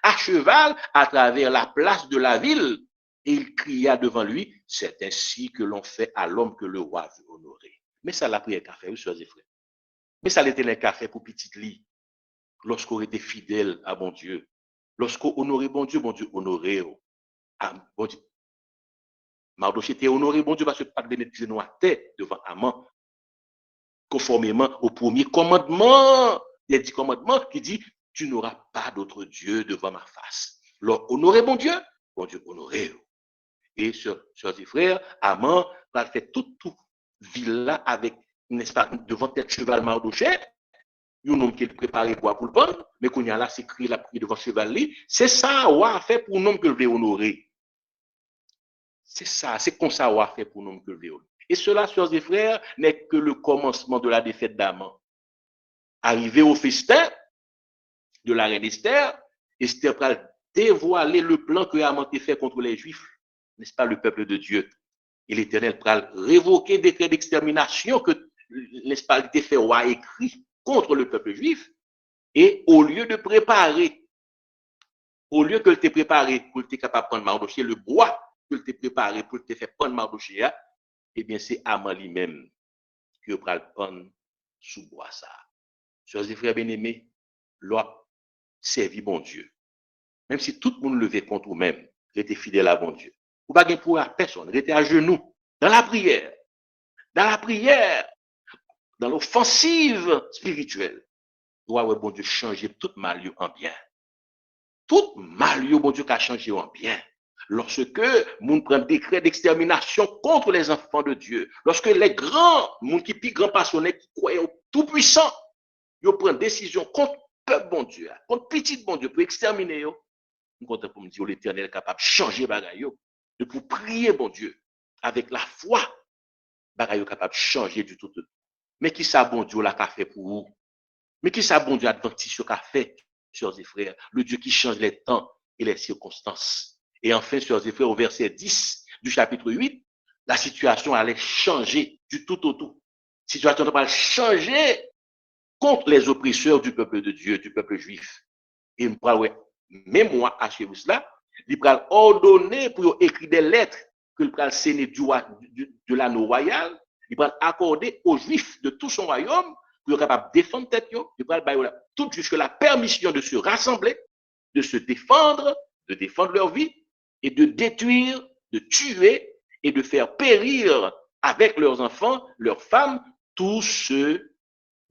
à cheval à travers la place de la ville. Et il cria devant lui, c'est ainsi que l'on fait à l'homme que le roi veut honorer. Mais ça l'a pris un café, oui, soeurs et frères. Mais ça l'était un café pour petite lit. Lorsqu'on était fidèle à bon Dieu, lorsqu'on honorait bon Dieu honorait. Bon Dieu. Mardoché était honoré, bon Dieu, parce que pas de mettre genou à tête devant Aman, conformément au premier commandement, des 10 commandements qui dit, tu n'auras pas d'autre Dieu devant ma face. Alors, honorer bon Dieu honorer. Et sœurs et frères, Aman va faire toute ville là avec, n'est-ce pas, devant tête cheval Mardoché, un homme qui est préparé pour le prendre, mais qu'on y a là, c'est écrit la prière devant cheval, c'est ça, on a fait pour un homme que le veut honorer. C'est ça, c'est comme ça qu'on a fait pour un homme que le veut honorer. Et cela, sœurs et frères, n'est que le commencement de la défaite d'Aman. Arrivé au festin de la reine Esther, Esther va dévoiler le plan que Aman a fait contre les Juifs, n'est-ce pas, le peuple de Dieu. Et l'Éternel va révoquer des décrets d'extermination que, n'est-ce pas, le défait a écrit contre le peuple juif. Et au lieu de préparer, au lieu que le préparé pour le capable de prendre Mardoché, le bois que le préparé pour le faire prendre Mardoché, eh bien, c'est Aman lui-même qui va le prendre sous bois ça. Chers et frères bien-aimés, l'on servi bon Dieu. Même si tout le monde levait contre vous-même, restez fidèle à bon Dieu. Vous ne pouvez pas pour personne, restez à genoux, dans la prière, dans l'offensive spirituelle. Doit bon Dieu changer tout mal en bien. Tout mal, bon Dieu, qui a changé en bien. Lorsque moun prend décret d'extermination contre les enfants de Dieu, lorsque les grands, moun qui plus grand passionné, qui croient au tout puissant, ils prennent décision contre peuple bon Dieu, contre petit bon Dieu pour exterminer yo. Nous comptons pour me dire l'Éternel est capable de changer bagaille de pour prier bon Dieu avec la foi, bagaille capable de changer du tout. Mais qui ça bon Dieu l'a fait pour vous? Mais qui ça bon Dieu adventiste qu'a fait, chers et frères, le Dieu qui change les temps et les circonstances. Et enfin, chers et frères, au verset 10 du chapitre 8, la situation allait changer du tout au tout. La situation allait changer contre les oppresseurs du peuple de Dieu, du peuple juif. Et nous parlons, même moi, à chez vous cela, il va ordonner pour écrire des lettres que le pral séné de l'anneau royal, il va accorder aux juifs de tout son royaume pour être capable de défendre tête, il va tout jusque la permission de se rassembler, de se défendre, de défendre leur vie et de détruire, de tuer et de faire périr avec leurs enfants, leurs femmes, tous ceux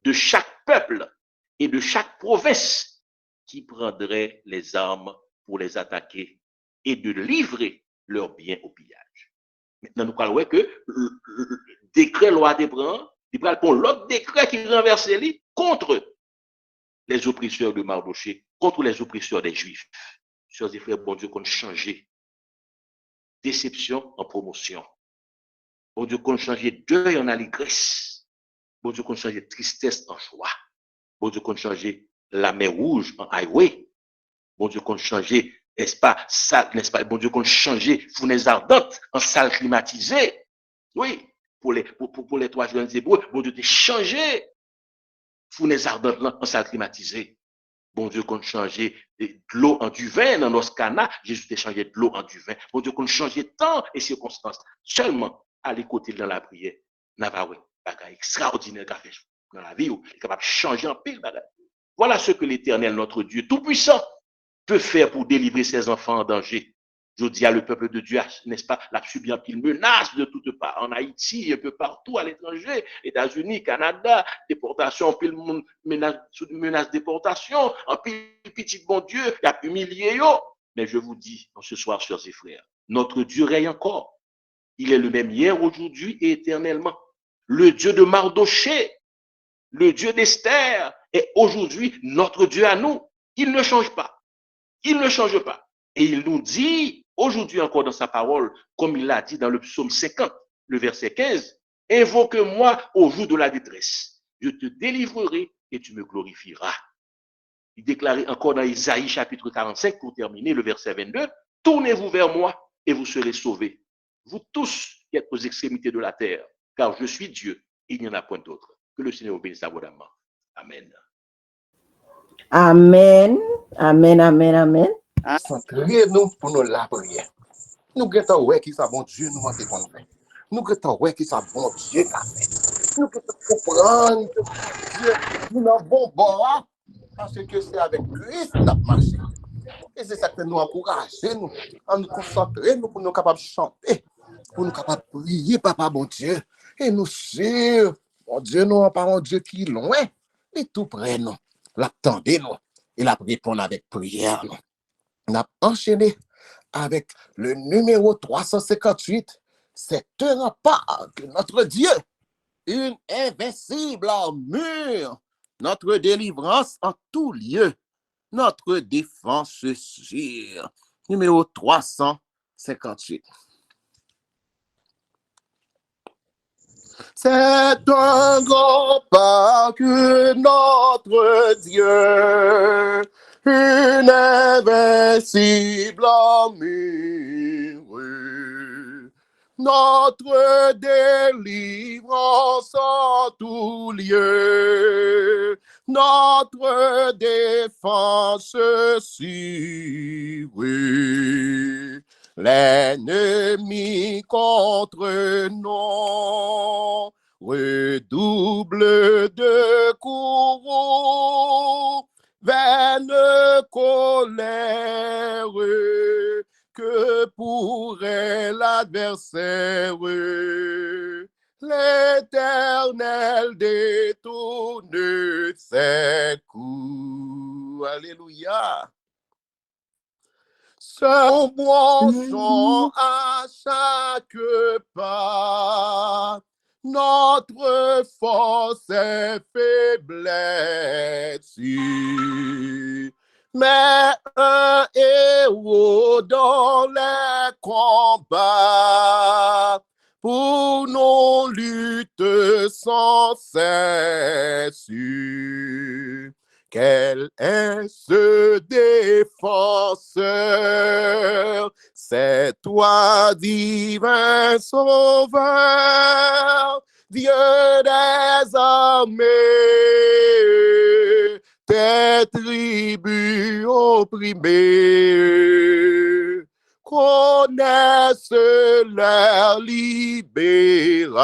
de chaque peuple et de chaque province qui prendraient les armes pour les attaquer et de livrer leurs biens au pillage. Maintenant, nous parlons que le décret loi des brans, il prend pour l'autre décret qui renverse lui contre les oppresseurs de Mardoché, contre les oppresseurs des Juifs. Chers et frères, bon Dieu, qu'on change déception en promotion. Bon Dieu, qu'on change deuil en allégresse. Bon Dieu, qu'on change tristesse en joie. Bon Dieu, qu'on change la mer rouge en highway. Bon Dieu, qu'on change, n'est-ce pas, salle, n'est-ce pas, bon Dieu, qu'on change fournaise ardente en salle climatisée. Oui, pour les 3 jeunes hébreux, bon Dieu, t'es changé fournaise ardente en salle climatisée. Bon Dieu, qu'on change de l'eau en du vin dans nos canas, Jésus t'a changé de l'eau en du vin. Bon Dieu, qu'on change temps et circonstances. Seulement, à l'écouter dans la prière, n'a pas ouais, bagage extraordinaire qu'a fait dans la vie, il est capable de changer en pile bagage. Voilà ce que l'Éternel, notre Dieu tout-puissant, peut faire pour délivrer ses enfants en danger. Je dis à le peuple de Dieu, n'est-ce pas, l'a subi en pile menace de toutes parts, en Haïti, un peu partout à l'étranger, États-Unis, Canada, déportation, en pile menace déportation, en pile petit bon Dieu, il a humilié yo. Mais je vous dis, ce soir, chers et frères, notre Dieu règne encore. Il est le même hier, aujourd'hui et éternellement. le Dieu de Mardoché, le Dieu d'Esther est aujourd'hui notre Dieu à nous. Il ne change pas. Il ne change pas. Et il nous dit aujourd'hui encore dans sa parole, comme il l'a dit dans le psaume 50, le verset 15, invoque-moi au jour de la détresse. Je te délivrerai et tu me glorifieras. Il déclarait encore dans Isaïe chapitre 45, pour terminer, le verset 22, tournez-vous vers moi et vous serez sauvés. Vous tous qui êtes aux extrémités de la terre, car je suis Dieu et il n'y en a point d'autre. Que le Seigneur bénisse abondamment. Amen.
Amen. Amen, amen, amen.
Centrez-nous pour nous la prière. Nous guettons ouais qui ça bon Dieu nous a qu'on fait. Nous guettons ouais qui ça bon Dieu qu'a fait. Nous guettons comprendre que Dieu nous a bon bord parce que c'est avec Christ qu'on a marché. Et c'est ça que nous encourager nous à nous concentrer nous pour nous capables de chanter, pour nous capables de prier papa bon Dieu. Et nous sûr, bon Dieu nous pas un Dieu qui est loin, mais tout près nous. L'attendez nous et la répondre avec prière nous. On a enchaîné avec le numéro 358. C'est un rempart de notre Dieu, une invincible armure, notre délivrance en tout lieu, notre défense sûre. Numéro 358. C'est un grand pas que notre Dieu, une invincible armure, notre délivrance en tout lieu, notre défense sûre. L'ennemi contre nous redouble de courroux, vaine colère, que pourrait l'adversaire? L'Éternel détourne ses coups. Alléluia. Son bon son à chaque pas, notre force est faiblesse. Mais un héros dans les combats, pour nos luttes sans cesse. Quel est ce défenseur? C'est toi, divin sauveur, Dieu des armées, tes tribus opprimées connaissent leur libérateur.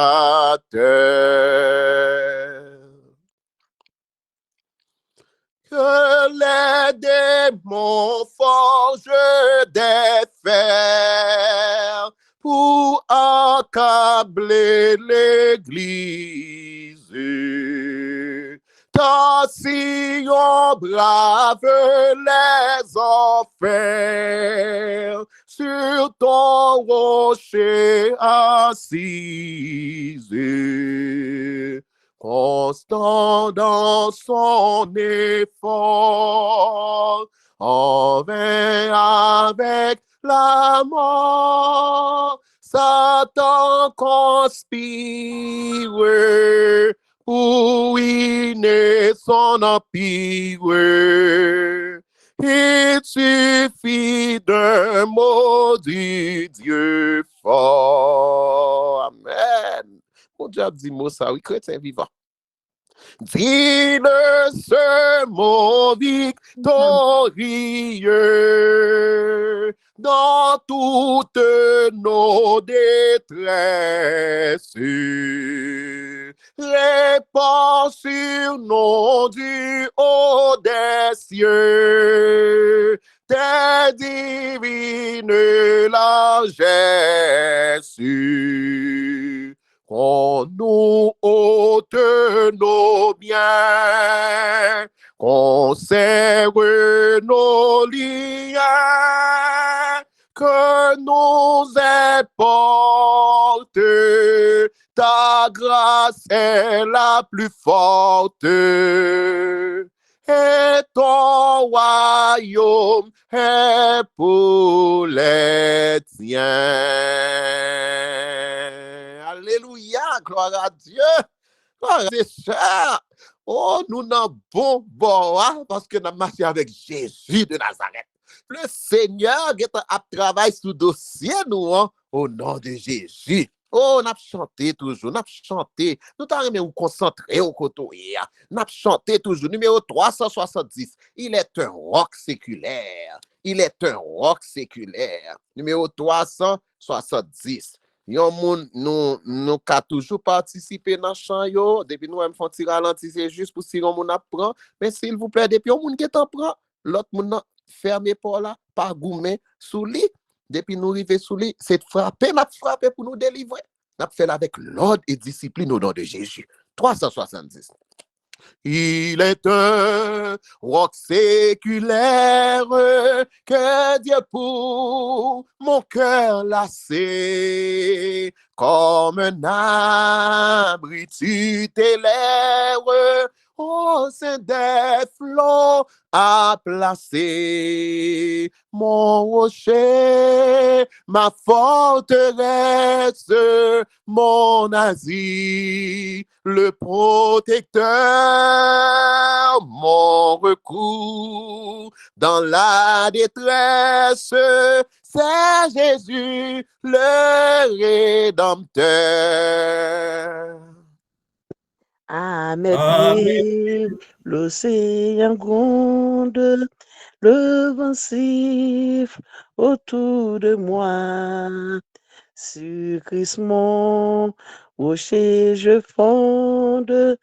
Que les démons forgent des fers pour accabler l'Église. Ta Sion brave les enfers sur ton rocher assise. Constant dans son effort, en vain avec la mort, Satan conspire pour ruiner son empire. Il suffit d'un maudit Dieu fort. Amen. Mon Dieu a dit mot ça, oui, chrétien vivant. Dis-le ce mot victorieux dans toutes nos détresses. Répands sur nos du haut des cieux tes divines largesses. Qu'on nous ôte nos biens, conserve nos liens, que nous importe ta ta grâce est la plus forte. Et ton royaume est pour les tiens. Alléluia, gloire à Dieu. Gloire à Dieu, cher. Oh, nous n'avons bon bon, parce que nous avons marché avec Jésus de Nazareth. Le Seigneur a travaillé sur le dossier, nous, au nom de Jésus. Oh, on a chanté toujours, on a chanté. Nous t'avons concentré au côté. On a chanté toujours. Numéro 370. Il est un roc séculaire. Il est un roc séculaire. Numéro 370. Yon moun nous ka toujours participer dans chant yo, depuis nous même font ralentir, c'est juste pour si yon moun apprend, mais s'il vous plaît, depuis yon moun qui t'en prend, l'autre moun fermé par là, par goumet sous lit, depuis nous arriver sous lit, c'est frapper, n'a frappé pour nous délivrer. N'a fait avec l'ordre et discipline au nom de Jésus. 370. Il est un roc séculaire que Dieu pour mon cœur lassé, comme un abri tutélaire au sein des flots à placer. Mon rocher, ma forteresse, mon asile, le protecteur, mon recours dans la détresse, c'est Jésus le Rédempteur.
À mes pieds, l'océan gronde, le vent siffle autour de moi. Sur Christ mon rocher je fonde,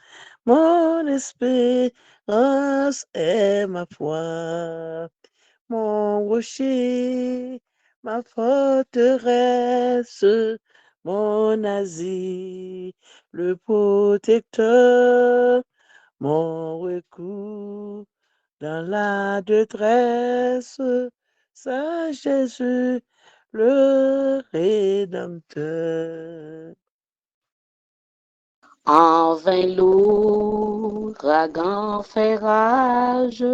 mon espérance est ma foi. Mon rocher, ma forteresse, mon asile, le protecteur, mon recours dans la détresse, c'est Jésus le Rédempteur.
En vain l'ouragan fait rage,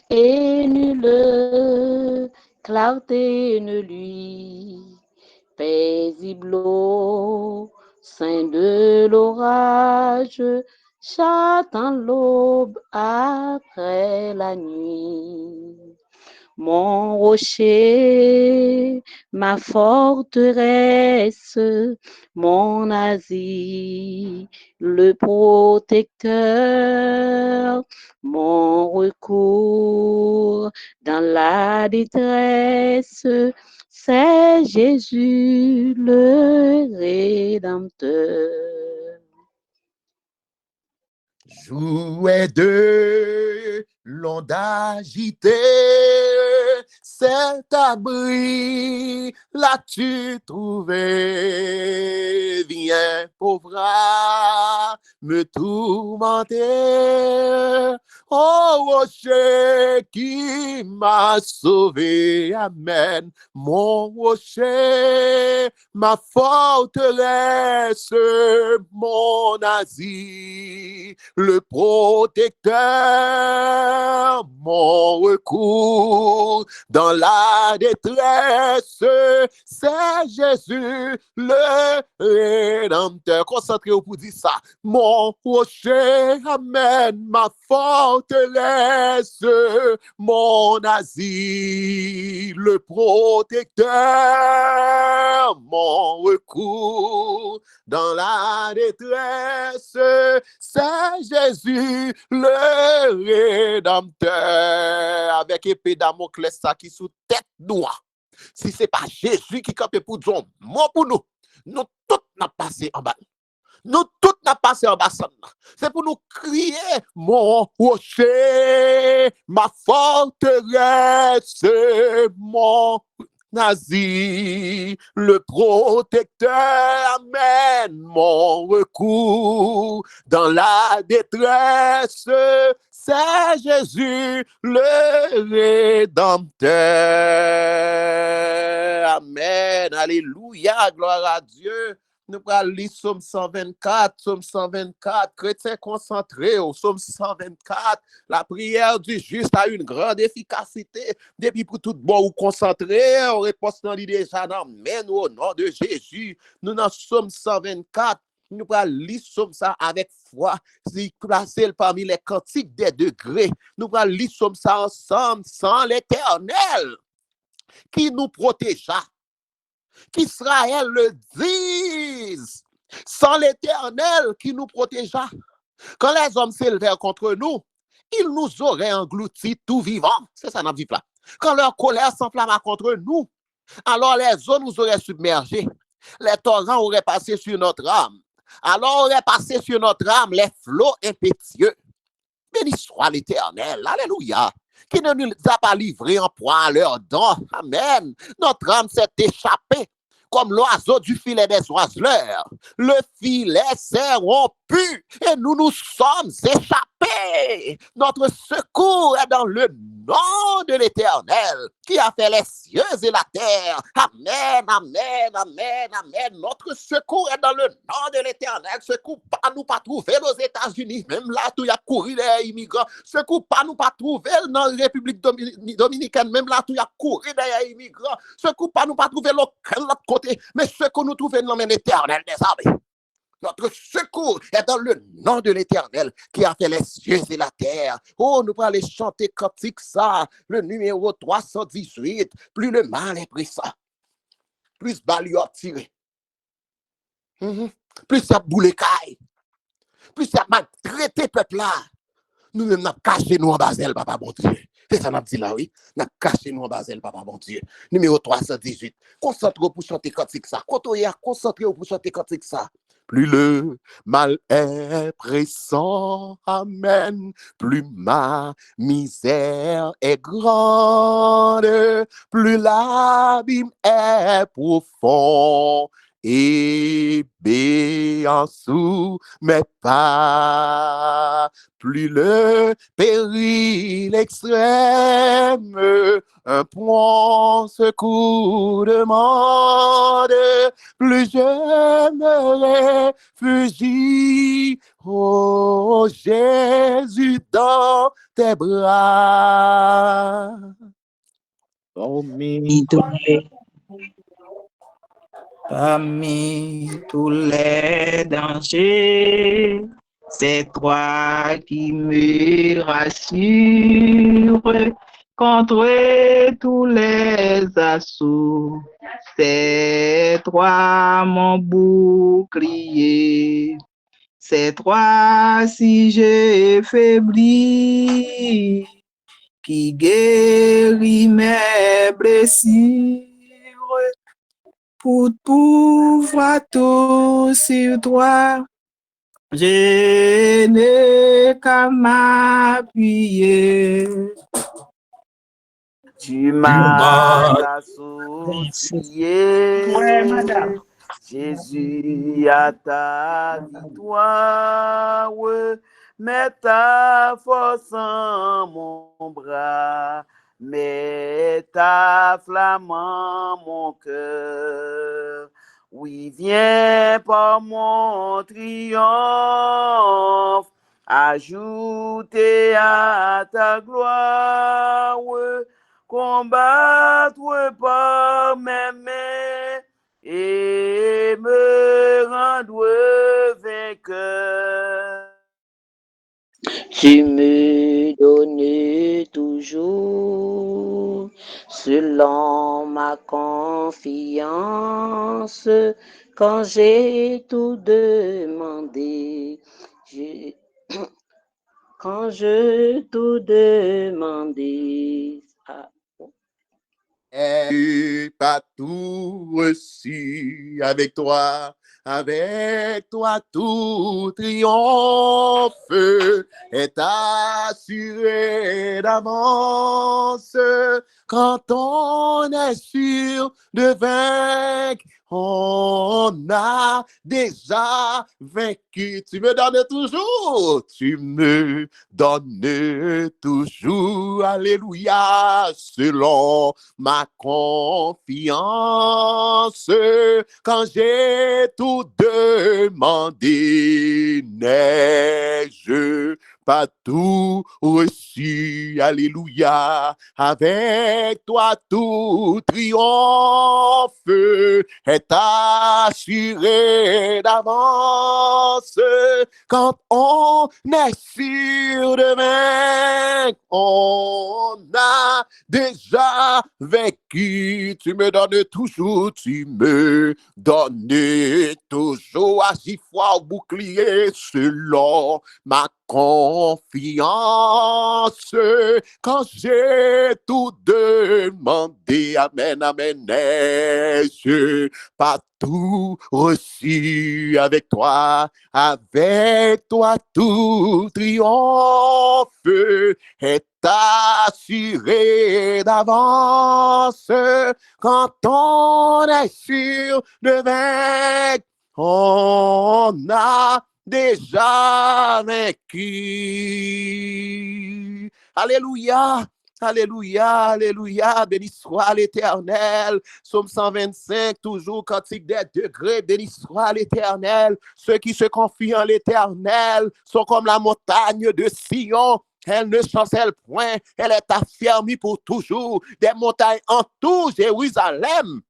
et nulle clarté ne lui. Paisible au sein de l'orage, j'attends l'aube après la nuit. Mon rocher, ma forteresse, mon asile, le protecteur, mon recours dans la détresse, c'est Jésus le Rédempteur.
Jouet de l'onde agitée, cet abri l'as-tu trouvé? Viens, pauvre, me tourmenter. Oh, rocher qui m'a sauvé, amen. Mon rocher, ma forteresse, mon asile, le protecteur, mon recours dans la détresse, c'est Jésus le Rédempteur. Concentrez-vous pour dire ça. Mon rocher, amen, ma forteresse, mon asile, le protecteur, mon recours dans la détresse, c'est Jésus le Rédempteur. Avec épée Damoclès ça qui sous tête noire. Si c'est pas Jésus qui campe pour dire mot pour nous, nous tous n'a passé en bas. Nous tous n'a passé en bas. C'est pour nous crier mon rocher, ma forteresse, mon asile, le protecteur, amen, mon recours dans la détresse, c'est Jésus le Rédempteur. Amen, alléluia, gloire à Dieu. Nous allons lire Psaume 124, chrétiens concentrés au Psaume 124. La prière du juste a une grande efficacité. Depuis pour tout bon ou concentré, on réponse dans l'idée déjà dans men au nom de Jésus. Nous dans Psaume 124. Nous allons lire Psaume ça avec foi, si placé parmi les cantiques des degrés. Nous allons lire Psaume ça ensemble sans l'Éternel qui nous protégea. Qu'Israël le dise, sans l'Éternel qui nous protégea. Quand les hommes s'élevèrent contre nous, ils nous auraient engloutis tout vivant. C'est ça, notre vie là. Quand leur colère s'enflamma contre nous, alors les eaux nous auraient submergés. Les torrents auraient passé sur notre âme. Alors auraient passé sur notre âme les flots impétueux. Béni soit l'Éternel. Alléluia. Qui ne nous a pas livrés en proie à leurs dents. Amen. Notre âme s'est échappée comme l'oiseau du filet des oiseleurs. Le filet s'est rompu et nous nous sommes échappés. Notre secours est dans le nom de l'Éternel qui a fait les cieux et la terre. Amen, amen, amen, amen. Notre secours est dans le nom de l'Éternel. Secours pas nous pas trouver aux États-Unis, même là tout y a couru les immigrants. Secours pas nous pas trouver dans la République dominicaine, même là tout y a couru les immigrants. Secours pas nous pas trouver l'autre côté, mais ce que nous trouvons dans l'Éternel des armées. Notre secours est dans le nom de l'Éternel qui a fait les cieux et la terre. Oh, nous allons aller chanter cantique ça, le numéro 318. Plus le mal est pris ça, plus baluot tiré, plus ça boule caille, plus ça maltraité peuple là. Nous n'avons caché nous en Basel, papa bon Dieu. C'est ça, nous dit là, oui. Nous avons caché nous en Basel, papa bon Dieu. Numéro 318. Concentrez-vous pour chanter cantique ça. Concentrez-vous pour chanter cantique ça. Plus le mal est pressant, amen, plus ma misère est grande, plus l'abîme est profond et béant sous mes pas, plus le péril extrême un prompt secours demande, plus je me réfugie, oh Jésus, dans tes bras.
Parmi tous les dangers, c'est toi qui me rassures contre tous les assauts. C'est toi mon bouclier. C'est toi si j'ai faibli, qui guérit mes blessures. Pour pouvoir tout sur toi, je n'ai qu'à m'appuyer.
Tu m'as associé, Jésus à ta victoire, mets ta force en mon bras. Mets ta flamme en mon cœur. Oui, viens par mon triomphe, ajouter à ta gloire, combattre par mes mains et me rendre vainqueur.
Tu me donnes toujours selon ma confiance quand j'ai tout demandé. Quand je tout demandé.
Et pas tout reçu avec toi tout triomphe est assuré d'avance quand on est sûr de vaincre On a déjà vaincu. Tu me donnes toujours. Tu me donnes toujours. Alléluia. Selon ma confiance. Quand j'ai tout demandé, n'ai-je pas tout reçu, alléluia, avec toi tout triomphe est assuré d'avance, quand on est sûr de vaincre, on a déjà vaincu, tu me donnes toujours, tu me donnes toujours, agis foi au bouclier selon ma confiance, quand j'ai tout demandé, amen, amen, n'ai-je pas tout reçu avec toi tout triomphe est assuré d'avance, quand on est sûr de vaincre, on a déjà vaincu. Alléluia, alléluia, alléluia, béni soit l'Éternel. Psaume 125, toujours cantique des degrés, béni soit l'Éternel. Ceux qui se confient en l'Éternel sont comme la montagne de Sion. Elle ne chancelle point, elle est affermie pour toujours. Des montagnes entourent Jérusalem.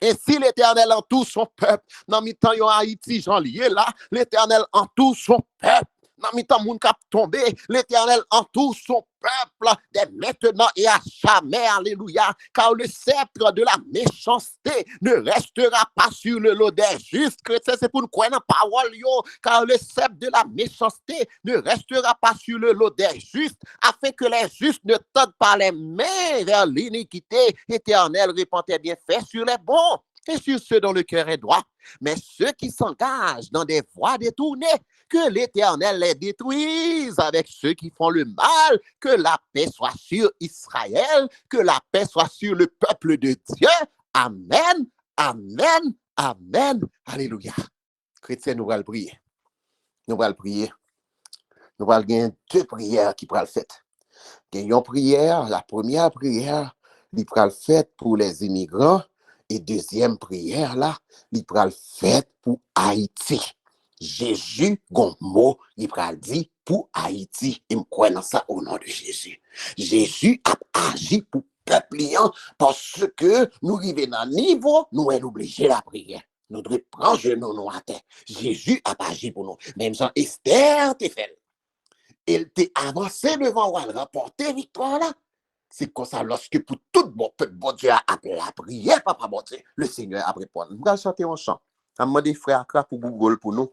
Et si l'Éternel entoure son peuple, dans mi-temps, yon Haïti, j'en lié là, l'Éternel entoure son peuple. Dans mi-temps, moun kap tombé, l'Éternel entoure son peuple dès maintenant et à jamais, alléluia, car le sceptre de la méchanceté ne restera pas sur le lot des justes. Chrétien, c'est pour nous croire dans la parole, yo, car le sceptre de la méchanceté ne restera pas sur le lot des justes, afin que les justes ne tendent pas les mains vers l'iniquité. Éternel, répand tes bienfaits sur les bons et sur ceux dont le cœur est droit. Mais ceux qui s'engagent dans des voies détournées, que l'Éternel les détruise avec ceux qui font le mal, que la paix soit sur Israël, que la paix soit sur le peuple de Dieu. Amen, amen, amen. Alléluia. Chrétiens, nous allons prier. Nous allons prier. Nous allons gagner deux prières qui pourront le faire. Gagnons prière, la première prière, il pourra le faire pour les immigrants, et deuxième prière, là, il pourra le faire pour Haïti. Jésus, gon mot, il pourra le dire pour Haïti. Et me crois dans ça au nom de Jésus. Jésus a agi pour peuple parce que nous arrivons dans un niveau, nous sommes obligés de la prière. Nous devons prendre genoux nous à terre. Jésus a agi pour nous. Même Jean Esther t'a fait. Il t'a avancé devant moi, remporté victoire là. C'est comme ça, lorsque pour tout bon peuple, bon Dieu a appelé la prière, papa bon Dieu, le Seigneur a répondu. Nous allons chanter un chant. Je demande frère Akra pour Google pour nous.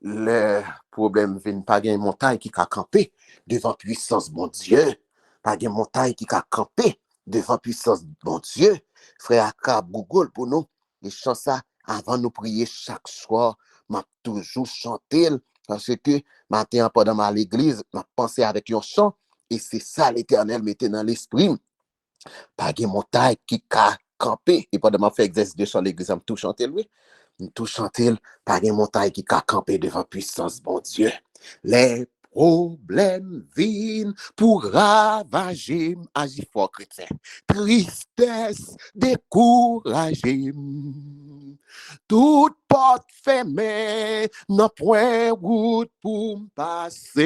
Le problème vient pas d'une montagne qui a campé devant puissance bon Dieu. Pas d'une montagne qui a campé devant puissance bon Dieu. Frère Akra Google pour nous. Et chant ça avant de nous prier chaque soir. M'a toujours chanté parce que matin pendant ma l'église, m'a pensé avec un chant. Et c'est ça l'Éternel mettait dans l'esprit. Pas de montagne qui a campé. Et pendant ma fait exercice de chant l'église, tout chanter lui. Tout chanter, pas de montagne qui a campé devant puissance, bon Dieu. Les problèmes viennent pour ravager, agis fort chrétien. Tristesse, décourager. Toute porte fermée, n'a point route pour passer.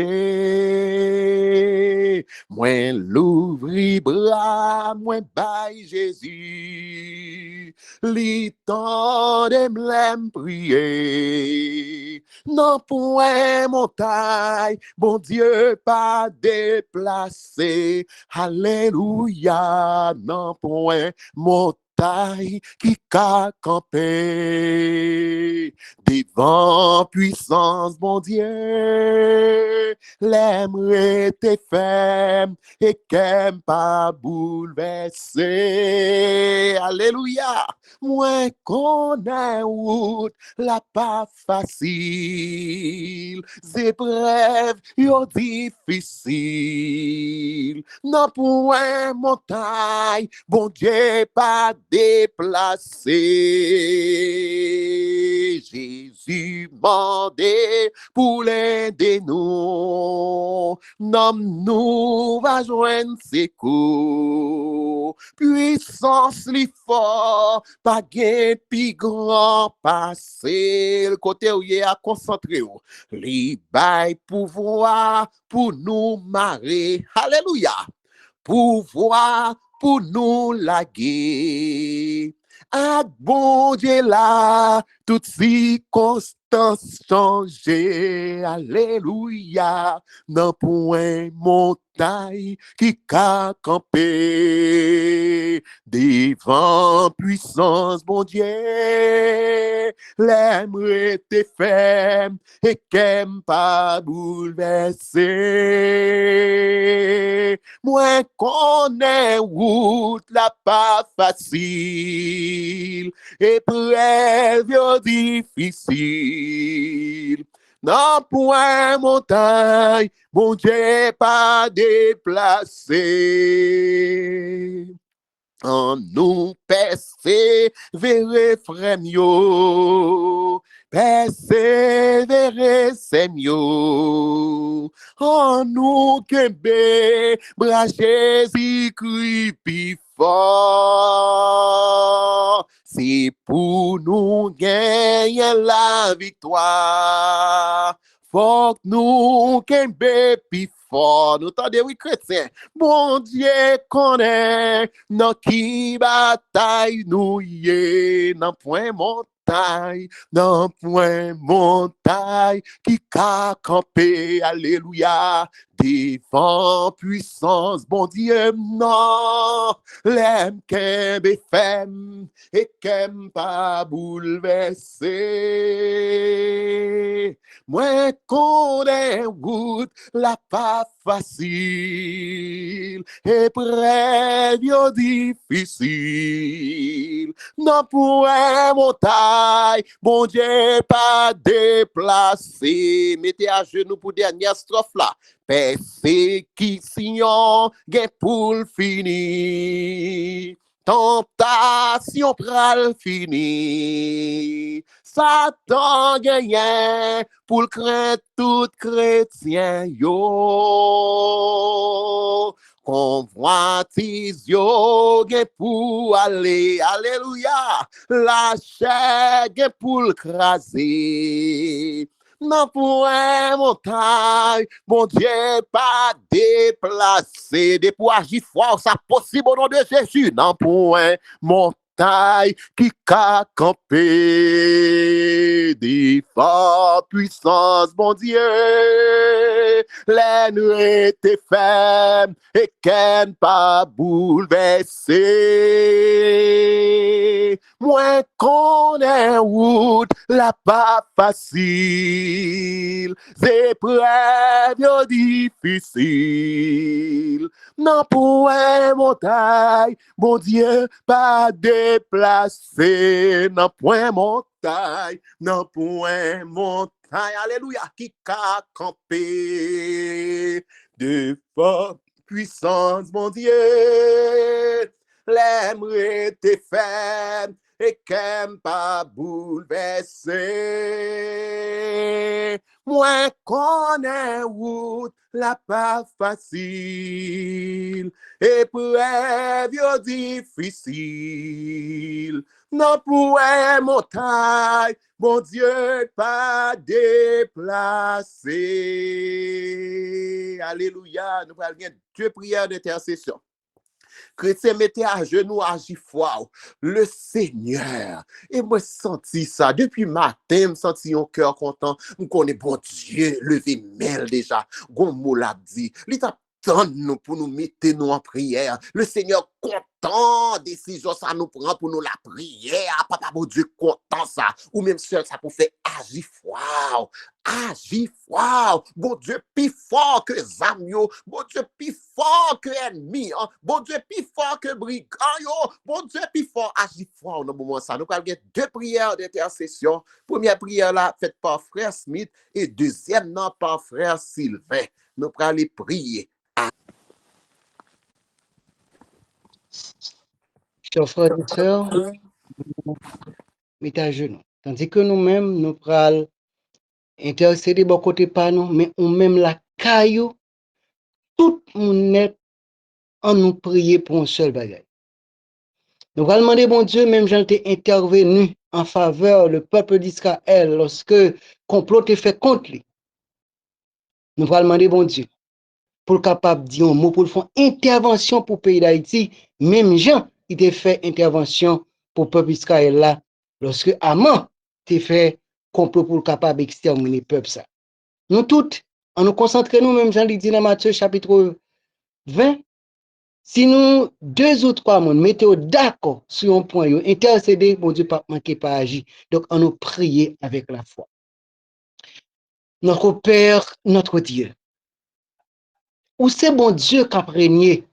Moi l'ouvri bras, moi baille Jésus. Li tende m'l'aime prier. Non point montagne, bon Dieu pas déplacé. Alléluia, non point montagne. Qui a campé devant puissance, bon Dieu, l'aimerait tes femmes et qu'aime pas bouleverser. Alléluia, moi qu'on a route, la pas facile, épreuves yo difficile, non point montagne, bon Dieu pas déplacer. Jésus mandé pour l'aider nous. Nomme nous va joindre secours. Puissance li fort, pas gain pi grand passé. Le côté où il a concentré. Li bay pouvoir pour nous marrer. Alléluia. Pouvoir pour nous laguer. Ak bon Dieu là, toutes circonstances changées. Alléluia. Nan point montagne qui ka camper. Devant puissance, bon Dieu, l'aimerait te faire et qu'aime pas bouleverser. Moi connais route la pas facile, épreuve difficile. Non point montagne, mon Dieu pas déplacé. En nous persévérer frère, persévérer c'est mieux. En nous kembe, bras Jésus-Christ plus fort. C'est pour nous gagner la victoire. Faut que nous kembe plus fort. Nous entendez, oui, chrétiens. Bon Dieu connaît, dans qui bataille nous y est, dans point montagne, dans point montagne, qui ka campé, alléluia, devant puissance, bon Dieu, non, l'aime qu'aime femme, et qu'aime pas bouleverser. Moi connais route, la pas facile, épreuve difficile. Non pour un montagne, bon Dieu pas déplacé. Mettez à genoux pour dernière strophe là. Persécution, gain pour le fini. Tentation pral fini. Satan gagne pour le craindre tout chrétien yo. Convoitise yo gagne pour aller, alléluia. La chair gagne pour le craser. Non pour un montagne, mon Dieu pas déplacé. Des pour agir fort, ça possible au nom de Jésus. Non pour un montagne qui ka campé. Des fortes puissances, mon Dieu. L'ennemi était ferme et qu'elle pas bouleversé. Moi connais route, la pas facile, épreuve difficile. Non pour un montagne, mon Dieu, pas déplacé. Non point montagne, non point montagne. Alléluia, qui ka campé de forte puissance, mon Dieu. L'aimerait te faire et qu'aime pas bouleverser. Moi connais route, la pas facile, épreuve difficile. Non pour un montagne, mon Dieu pas déplacé. Alléluia, nous allons bien deux prières d'intercession. Chrétien, mettez à genoux, agis foi. Le Seigneur. Et moi, senti ça. Depuis matin, me senti un cœur content. Je connais bon Dieu, levé mêle déjà. Gon mot l'a dit. L'état nous pour nous mettre nous en prière. Le Seigneur content décision ça nous prend pour nous la prière. Papa, bon Dieu, content ça. Ou même seul, ça pour faire agir foi. Agis fort, bon Dieu, plus fort que Zamio, bon Dieu, plus fort que ennemi, hein? Bon Dieu, plus fort que brigand, yo, bon Dieu, plus fort, agis fort dans le moment ça. Nous allons avoir deux prières d'intercession. Première prière là, faite par frère Smith et deuxième non par frère Sylvain. Nous allons aller prier.
Chers frères et sœurs, mettez à genoux. Tandis que nous-mêmes, nous prenons intercéder de côté par nous, mais on même la caillou, tout le monde en nous prier pour un seul bagage. Nous allons demander, bon Dieu, même j'ai été intervenu en faveur du peuple d'Israël lorsque le complot est fait contre lui. Nous allons demander, bon Dieu, pour capable de dire un mot, pour faire intervention pour le pays d'Haïti, même Jean, il a fait intervention pour le peuple d'Israël là, lorsque Aman a fait complot pour capable d'exterminer le peuple ça. Nous toutes, en nous concentrant, nous, même Jean dit dans Matthieu chapitre 20, si nous, 2 ou 3 monde, mettons d'accord sur un point, intercéder, bon Dieu, pas manquer pas agir. Donc, on nous prier avec la foi. Notre Père, notre Dieu, où c'est bon Dieu qui a régné,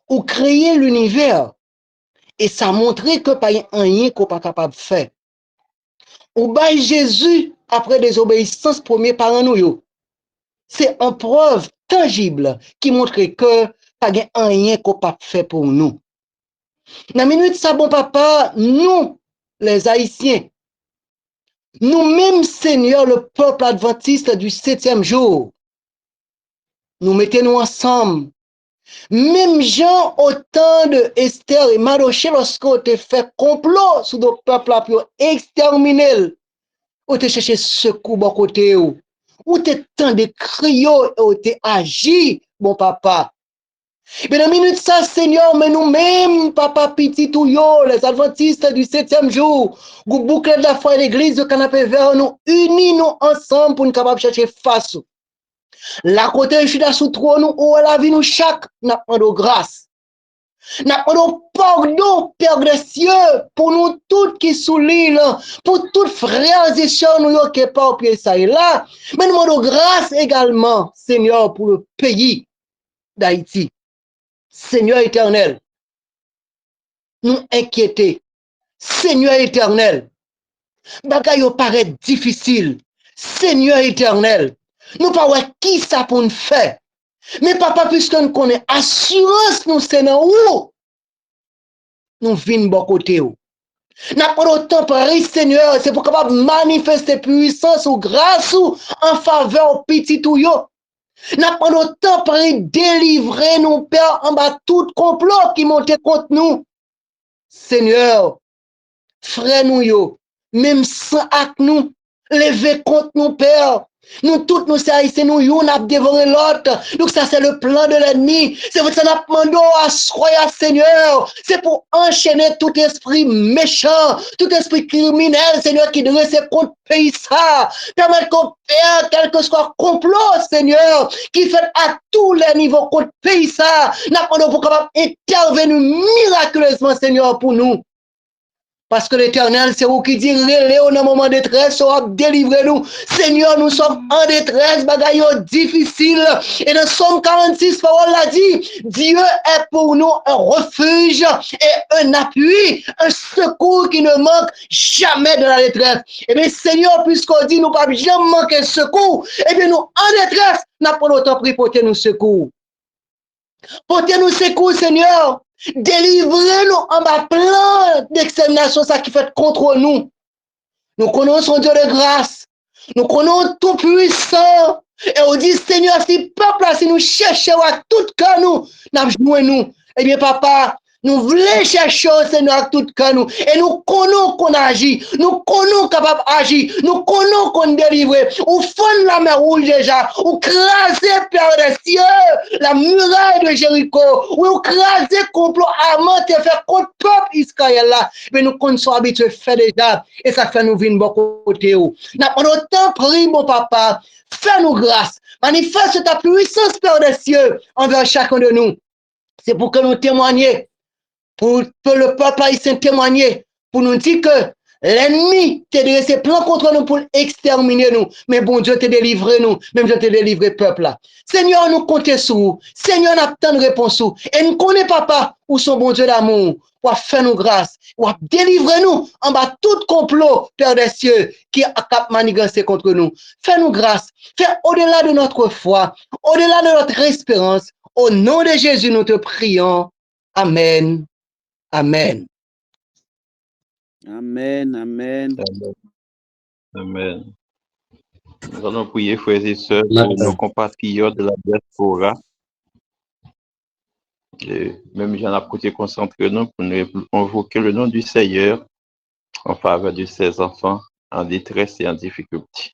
ou créé l'univers, et ça montrait que pas rien qu'on pas capable de faire. Ou bail Jésus, après désobéissance, premier parent nous, c'est une preuve tangible qui montre que pas rien qu'on pas fait pour nous. Dans la minute, ça, bon papa, nous, les Haïtiens, nous-mêmes, Seigneur, le peuple adventiste du 7e jour, nous mettons-nous ensemble. Même Jean, au temps de Esther et Maroché, lorsqu'on te fait complot sur le peuple pour exterminer, on te cherché secours bon côté ou te temps de crier ou te agi, bon papa. Mais dans la minute ça, Seigneur, mais nous-mêmes, papa petit ou yo, les adventistes du 7e jour, vous bouclez de la foi et l'église de canapé vert, nous unis nous ensemble pour nous capables de chercher face. La côté je suis là sous trône, nous, où la vie nous chaque, n'a pas de grâce. N'a pas de pardon, Père des cieux, pour nous tous qui sous l'île, pour tous frères et sœurs, nous qui sont pas au pied ça et là, mais nous demandons grâce également, Seigneur, pour le pays d'Haïti. Seigneur éternel, nous inquiéter. Seigneur éternel, bagay yo paraît difficile. Seigneur éternel, nous pas ouais qui ça pour nous faire. Mais papa, puisque nous connaissons assurance, nous c'est dans où nous venons bon côté où. N'a pas autant pari, Seigneur, c'est pour capable manifester puissance ou grâce ou en faveur au petit ou yo. N'a pas autant pari délivrer nous, Père, en bas tout complot qui montait contre nous. Seigneur, frère nous yo, même sans acte nous, lever contre nous, Père. Nous tous nous haïtiens, nous yon a dévoré l'autre. Donc ça c'est le plan de l'ennemi. C'est pour ça qu'on a demandé à soyez Seigneur. C'est pour enchaîner tout esprit méchant, tout esprit criminel, Seigneur, qui dresse contre le pays ça. Permettre qu'on perd quel que soit complot, Seigneur, qui fait à tous les niveaux contre le pays ça. Nous demandons pour capable intervenir miraculeusement, Seigneur, pour nous. Parce que l'Éternel, c'est vous qui dit, relève dans un moment de détresse, ça va délivrer nous. Seigneur, nous sommes en détresse, bagaille difficile. Et dans Somme 46, parole l'a dit, Dieu est pour nous un refuge et un appui, un secours qui ne manque jamais de la détresse. Et bien, Seigneur, puisqu'on dit, nous ne pouvons jamais manquer de secours, et bien, nous, en détresse, nous n'avons pas autant pris pour nous secours. Portez-nous secours, Seigneur. Délivrez-nous en bas plein d'extermination, ça qui fait contre nous. Nous connaissons Dieu de grâce. Nous connaissons tout puissant. Et on dit, Seigneur, si peuple, si nous cherchons à tout cœur, nous joué nous. Eh bien, papa, nous voulons chercher au Seigneur à tout cœur, nous. Et nous connaissons qu'on agit. Nous connaissons capable d'agir. Nous connaissons qu'on délivre. Ou fond la mer rouge déjà. Ou craser, Père des cieux, la muraille de Jéricho. Ou craser complot Aman te faire contre le peuple Israël là. Mais nous connaissons habitués faire déjà. Et ça fait nous venir beaucoup côté. Nous avons autant pris, mon papa. Fais-nous grâce. Manifeste ta puissance, Père des cieux, envers chacun de nous. C'est pour que nous témoignions. Pour que le peuple haïtien témoigne, pour nous dire que l'ennemi t'a dressé plan contre nous pour exterminer nous. Mais bon Dieu t'a délivré nous, même Dieu t'a délivré le peuple là. Seigneur, nous comptons sur vous. Seigneur, nous avons tant de réponses. Et nous connaissons papa, où son bon Dieu d'amour, pour faire nous grâce, pour délivrer nous en bas tout complot, Père des cieux, qui a cap manigancé contre nous. Fais-nous grâce. Fais au-delà de notre foi, au-delà de notre espérance. Au nom de Jésus, nous te prions. Amen. Amen.
Amen, amen.
Amen. Amen. Nous allons prier, frères et sœurs, pour nos compatriotes de la diaspora. Et même j'en ai côté concentré nous pour nous invoquer le nom du Seigneur en faveur de ses enfants en détresse et en difficulté.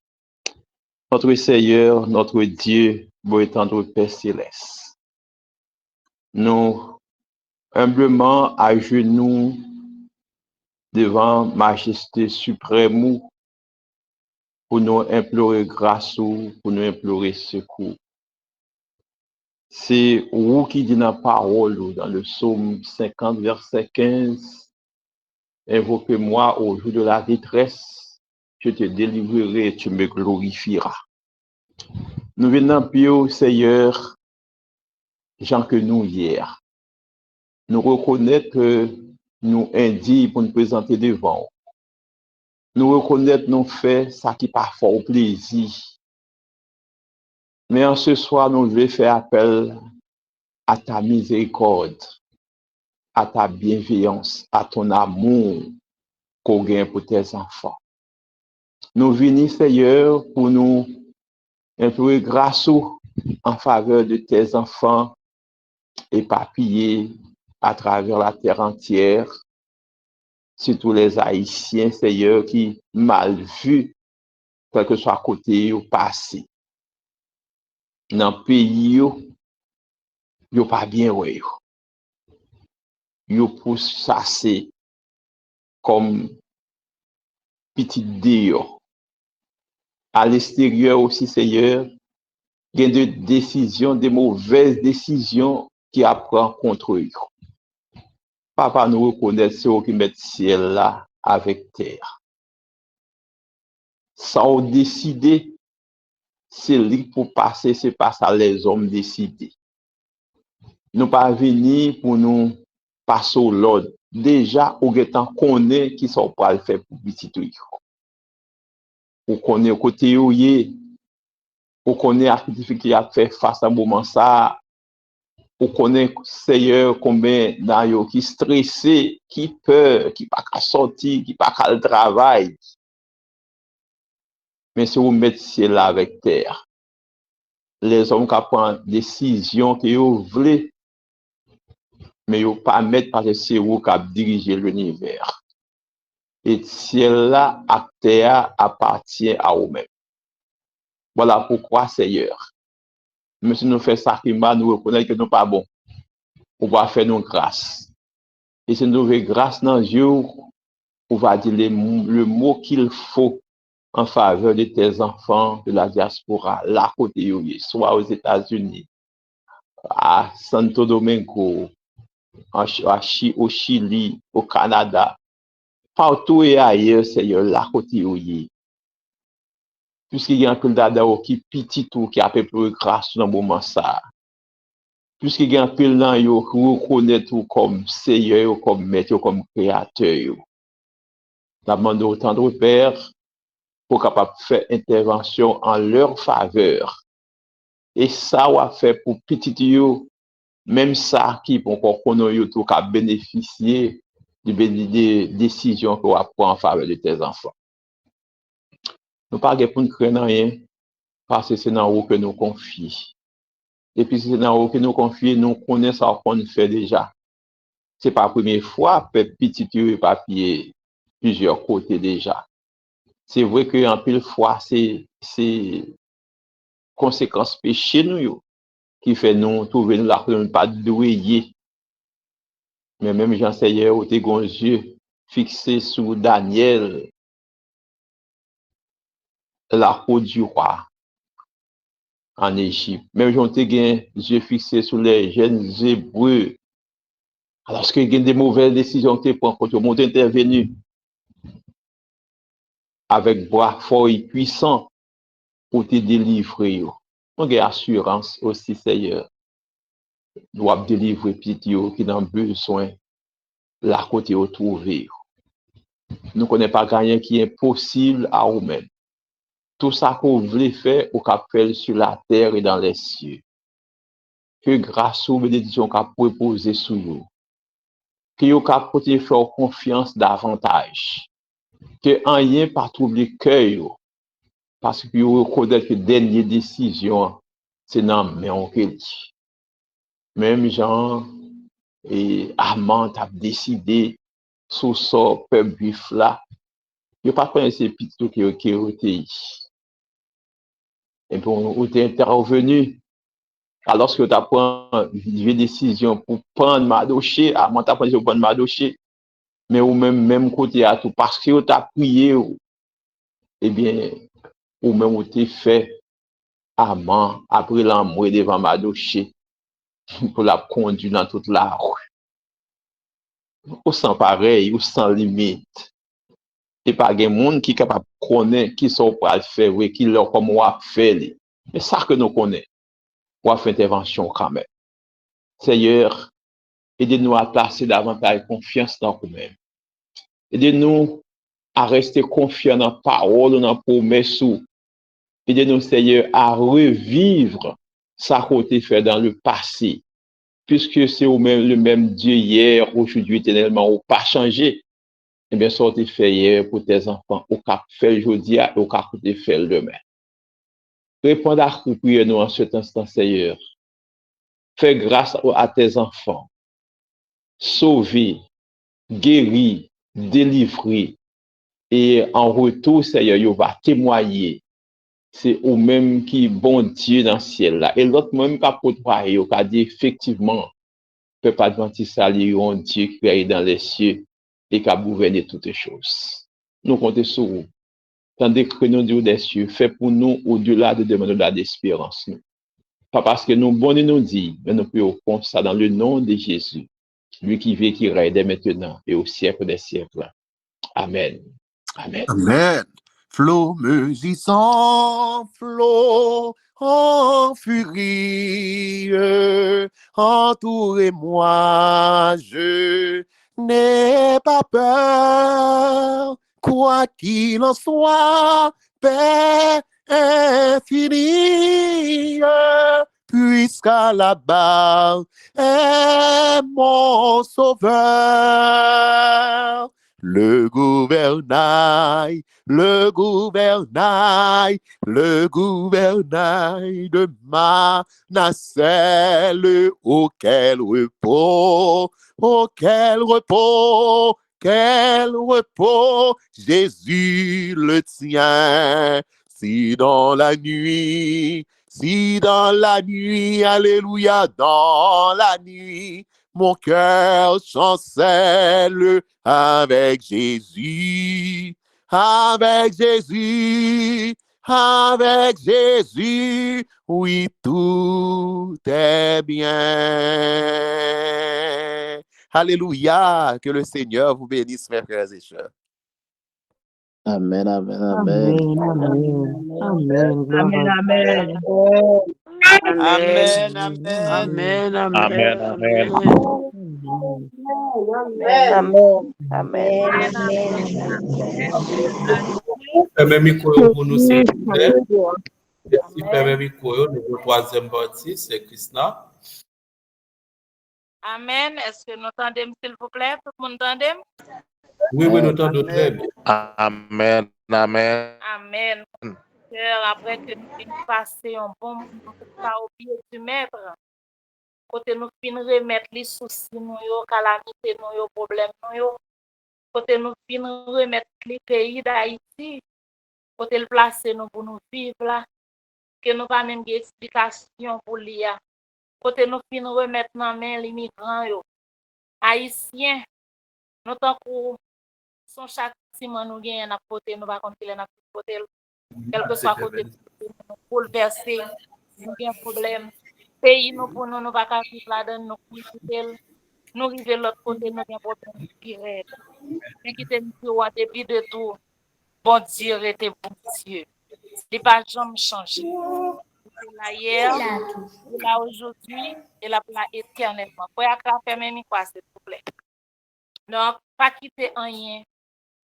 Notre Seigneur, notre Dieu, beau et tendre Père céleste, nous humblement à genoux devant Majesté suprême pour nous implorer grâce, pour nous implorer secours. C'est vous qui dit dans la parole, dans le psaume 50, verset 15, invoque-moi au jour de la détresse, je te délivrerai et tu me glorifieras. Nous venons au Seigneur, Jean que nous hier. Nous reconnaître que nous indignes pour nous présenter devant. Nous reconnaître nos faits, ça qui parfois au plaisir. Mais en ce soir, nous devons faire appel à ta miséricorde, à ta bienveillance, à ton amour qu'on gagne pour tes enfants. Nous venons, Seigneur, pour nous implorer grâce en faveur de tes enfants éparpillés à travers la terre entière, surtout les Haïtiens, Seigneur, qui mal vus, quel que soit côté ou passé. Dans le pays, yo pas bien ouais. Yo pourchassé comme petit déo. À l'extérieur aussi, Seigneur, il y a des décisions, des mauvaises décisions qui apprennent contre eux. Papa nous reconnaît ceux qui mettent ciel là avec terre. Sans décider, c'est lui pour passer, c'est pas ça les hommes décider. Nous pas venir pour nous passer au l'ordre. Déjà, au temps connaît qui sont pas le faire pour petit tout. Ou connaît côté où ou connaît activité qui a fait face à un moment ça. Ou connaît Seigneur combien d'ailleurs qui stressé, qui peur, qui pas qu'à sortir, qui pas qu'à le travail. Mais si vous mettez là avec terre, les hommes qui prennent décision que vous voulez, mais vous pas mettre parce que c'est vous qui dirigez l'univers. Et ciel là, à terre appartient à vous-même. Voilà pourquoi, Seigneur, même si nous faisons ça qui mal, nous reconnaissons que nous pas bon. On va faire nos grâces. Et si nous avons grâce dans Dieu, on va dire le mot qu'il faut en faveur de tes enfants de la diaspora, là côté soit aux États-Unis, à Santo Domingo, au Chili, au Canada, partout et ailleurs, Seigneur, là côté puisqu'il y a un peu d'adao qui petit tout, qui a peu plus grâce dans le moment ça. Puisqu'il y a un peu là, qui reconnaît tout comme Seigneur, comme Maître, comme Créateur. La demande autant de Père pour capable faire intervention en leur faveur. Et ça, on a fait pour petit yo, même ça qui pour qu'on yo tout qu'à bénéficier des décisions qu'on va prendre en faveur de tes enfants. Nous pas pour nous craindre rien, parce que c'est dans où que nous confions. Et puis c'est dans où que nous confions, nous connaissons ce qu'on fait déjà. C'est pas la première fois, petit yo papier plusieurs côtés déjà. C'est vrai que en pile fois, c'est conséquences péché nous qui fait nous trouver nous là que nous pas douiller. Mais même Jean Seigneur au tes yeux fixés sur Daniel, la cour du roi en Égypte. Même Jean tes yeux fixés sur les jeunes Hébreux. Alors qu'il y a des mauvaises décisions que tu prends quand tu es intervenu avec bras fort et puissant pour te délivrer. On a assurance aussi, Seigneur. Doit délivrer petit yo qui n'a besoin la côté au trouver. Nous connaissons pas rien qui est possible à vous-même. Tout ça qu'on voulait faire au capel sur la terre et dans les cieux. Que grâce aux bénédictions qu'a proposé sur nous. que yo capable faire confiance davantage, que rien pas troubler cœur yo, parce que yo reconnaît que dernière décision c'est dans mais on dit. Même Jean et Armand a décidé sous ce peuple juif là, yo pas connaître ces petits qui ont été. Et puis on est intervenu alors que tu as pris une décision pour prendre Madoché, Armand t'a pris pour prendre Madoché, mais au même côté à tout parce que tu as prié, eh bien ou même où tu fait Armand après l'amour devant Madoché pour la conduire dans toute la rue. Ou sans pareil, ou sans limite. Et pas de monde qui est capable de connaître qui sont pas le faire, qui leur comme on a fait. Mais ça que nous connaissons, on a fait intervention quand même. Seigneur, aidez-nous à placer davantage confiance dans nous-mêmes. Aidez-nous à rester confiants dans la parole, dans la promesse. Aidez-nous, Seigneur, à revivre ça qu'on a fait dans le passé. Puisque c'est le même Dieu hier, aujourd'hui, éternellement, ou pas changé. Eh bien, ça a fait hier pour tes enfants, au cap fait aujourd'hui et au cap de faire demain. Répondez à nous, prions-nous en cet instant, Seigneur. Fais grâce à tes enfants. Sauver, guérir, délivrer. Et en retour, Seigneur, il va témoigner. C'est au même qui bon Dieu dans le ciel là. Et l'autre même qui a côtoyé, qui a dit effectivement, peut pas mentir ça, il y a un Dieu qui est dans les cieux et qui a gouverné toutes les choses. Nous comptons sur vous. Tandis que nous Dieu des cieux, fait pour nous au-delà de demander de l'espérance. Pas parce que nous bons nous dit, mais nous pouvons faire ça dans le nom de Jésus, lui qui vit, qui règne dès maintenant et au siècle des siècles. Amen. Amen.
Amen. Flot musissant, flot en furie, entourez-moi, je n'ai pas peur, quoi qu'il en soit, paix infinie, puisqu'à la barre est mon sauveur. Le gouvernail de ma nacelle, quel repos, Jésus le tient. Si dans la nuit, alléluia, dans la nuit, mon cœur chancelle avec Jésus, oui, tout est bien. Alléluia, que le Seigneur vous bénisse, mes frères et sœurs.
Amen, amen, amen.
Amen.
Amen, amen.
Amen.
Amen, amen.
Amen.
Amen.
Amen.
Fermez micro pour nous, s'il vous plaît. Merci, fermez micro. Nous troisième partie, c'est Krishna.
Amen. Est-ce que nous entendons, s'il vous plaît? Tout le monde entend?
Oui, nous entendons très bien.
Amen, amen.
Amen. Après que nous finissons passer un bon moment au pied du maître, côté nous finissons remettre les soucis, nous, calamités, nous, problèmes, nous, côté nous finissons remettre les pays d'Haïti, côté le placer nous pour nous vivre là, que nous pas même d'explication pour l'IA, côté nous finissons remettre dans main les migrants, haïtiens, nous tant que son châtiment nous gagne à côté, nous va continuer à côté. Quel que soit côté nous bouleverser, nous avons un problème. Pays nous pour nous pas qu'à vivre là-dedans, nous vivons de l'autre côté, nous avons un problème qui reste. Mais qui t'aime depuis de tout, bon Dieu était bon Dieu. Il n'est pas jamais changé. Il est là hier, il est là aujourd'hui, il est là éternellement. Pour faire même quoi, s'il vous plaît. Donc, pas quitter rien,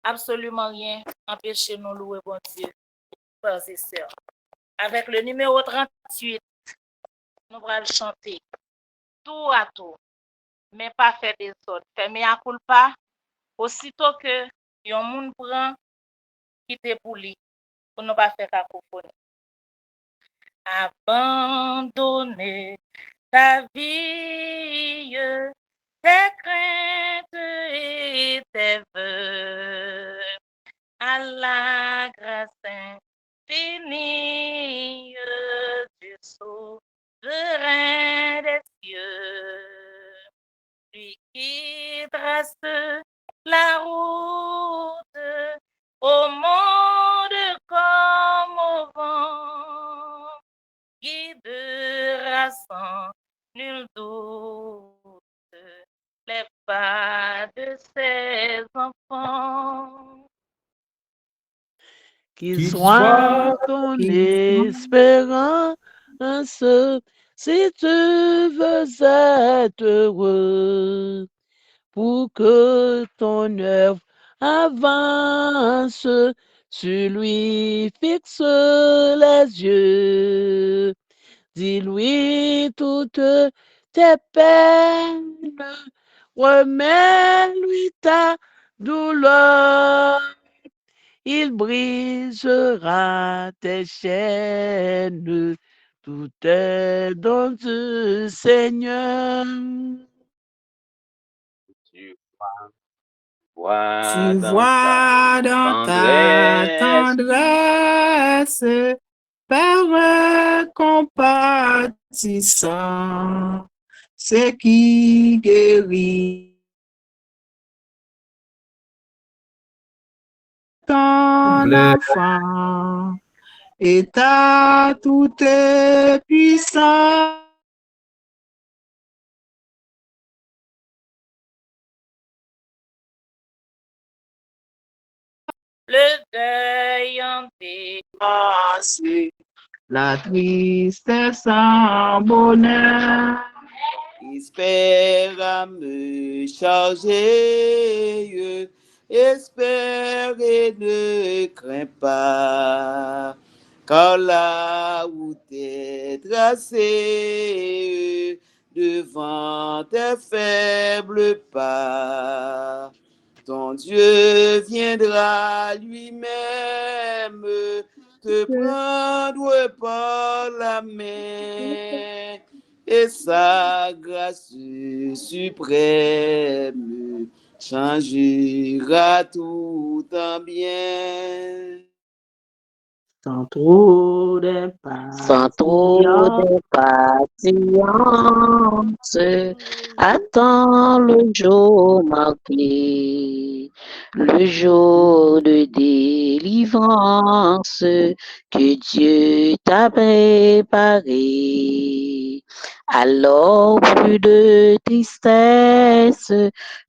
absolument rien, empêcher nous louer bon Dieu. Frères et sœurs. Avec le numéro 38, nous allons chanter tour à tour. mais pas faire des autres. Faire mea culpa, aussitôt que yon moun prend, quitter pour lui, pour ne pas faire cacophonie. Abandonner ta vie, tes craintes et tes vœux à la grâce infinie du souverain des cieux, lui qui trace la route au monde comme au vent, guidera sans nul doute les pas de ses enfants.
Qu'il
Qu'il
soit
soit
ton espérance, si tu veux être heureux, pour que ton œuvre avance, sur lui fixe les yeux. Dis-lui toutes tes peines, remets-lui ta douleur. Il brisera tes chaînes, tout est dans le Seigneur.
Tu vois
Tu
dans
vois dans ta
tendresse,
tendresse, Père compatissant, c'est qui guérit ton enfant, et t'as tout est puissant.
Le deuil en paix,
Passé, la tristesse en bonheur.
Espère à me charger, espère et ne crains pas, car la route est tracée devant tes faibles pas. Ton Dieu viendra lui-même te prendre par la main, et sa grâce suprême changera tout en bien.
Sans trop
Sans trop
d'impatience,
d'impatience, attends le jour marqué, le jour de délivrance que Dieu t'a préparé. Alors plus de tristesse,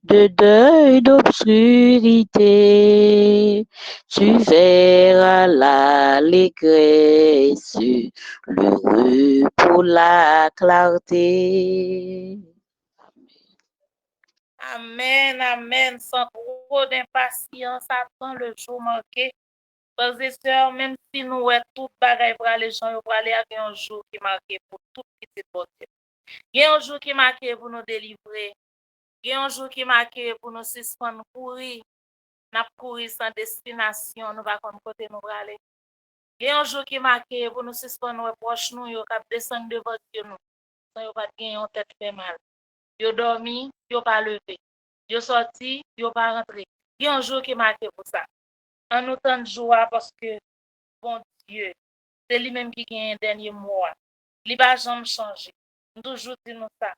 de deuil, d'obscurité, tu verras l'allégresse, l'heureux pour la clarté.
Amen, amen. Sans trop d'impatience, attend le jour marqué. Frères et sœurs, même si nous sommes tout bagaille pour les gens, pour aller à un jour qui est marqué pour tout petit côté. Il y a un jour qui est marqué pour nous délivrer. Il y a un jour qui est marqué pour nous suspendre courir. Nous courir sans destination, nous va comme côté nous aller. Il y a un jour qui est marqué pour nous suspendre nos proches nous, yo cap descendre devant Dieu nous. Sans yo pas gagner en tête fait mal. Yo dormi, yo pas levé. Yo sorti, yo pas rentré. Il y a un jour qui est marqué pour ça. En autant de joie parce que bon Dieu, c'est lui-même qui gagne un dernier mot. Il va jamais changer. Nous toujours disons ça.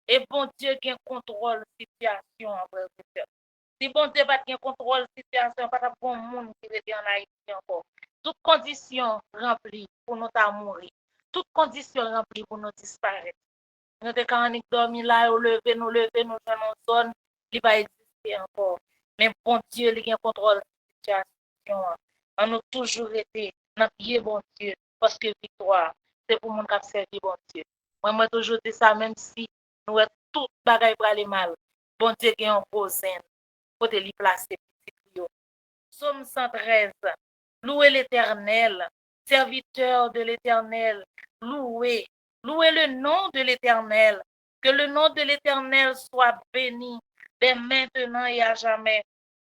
Et bon Dieu qui contrôle la situation en vrai. Si bon Dieu pas qui contrôle la situation, pas de bon monde qui est en Haïti encore. Toutes conditions remplies pour nous mourir. Toutes conditions remplies pour nous disparaître. Nous sommes quand on dormi là, nous nous dans une zone qui va exister encore. Mais bon Dieu, il contrôle la situation. On a toujours été dans le pied, bon Dieu, parce que victoire, c'est pour mon cap servi, bon Dieu. Moi, toujours dit ça, même si nous avons tout bagaille pour aller mal. Bon Dieu, qui est en posen, pour te lui placer petit. Psaume 113. Louez l'Éternel, serviteur de l'Éternel, louez le nom de l'Éternel, Que le nom de l'Éternel soit béni dès maintenant et à jamais,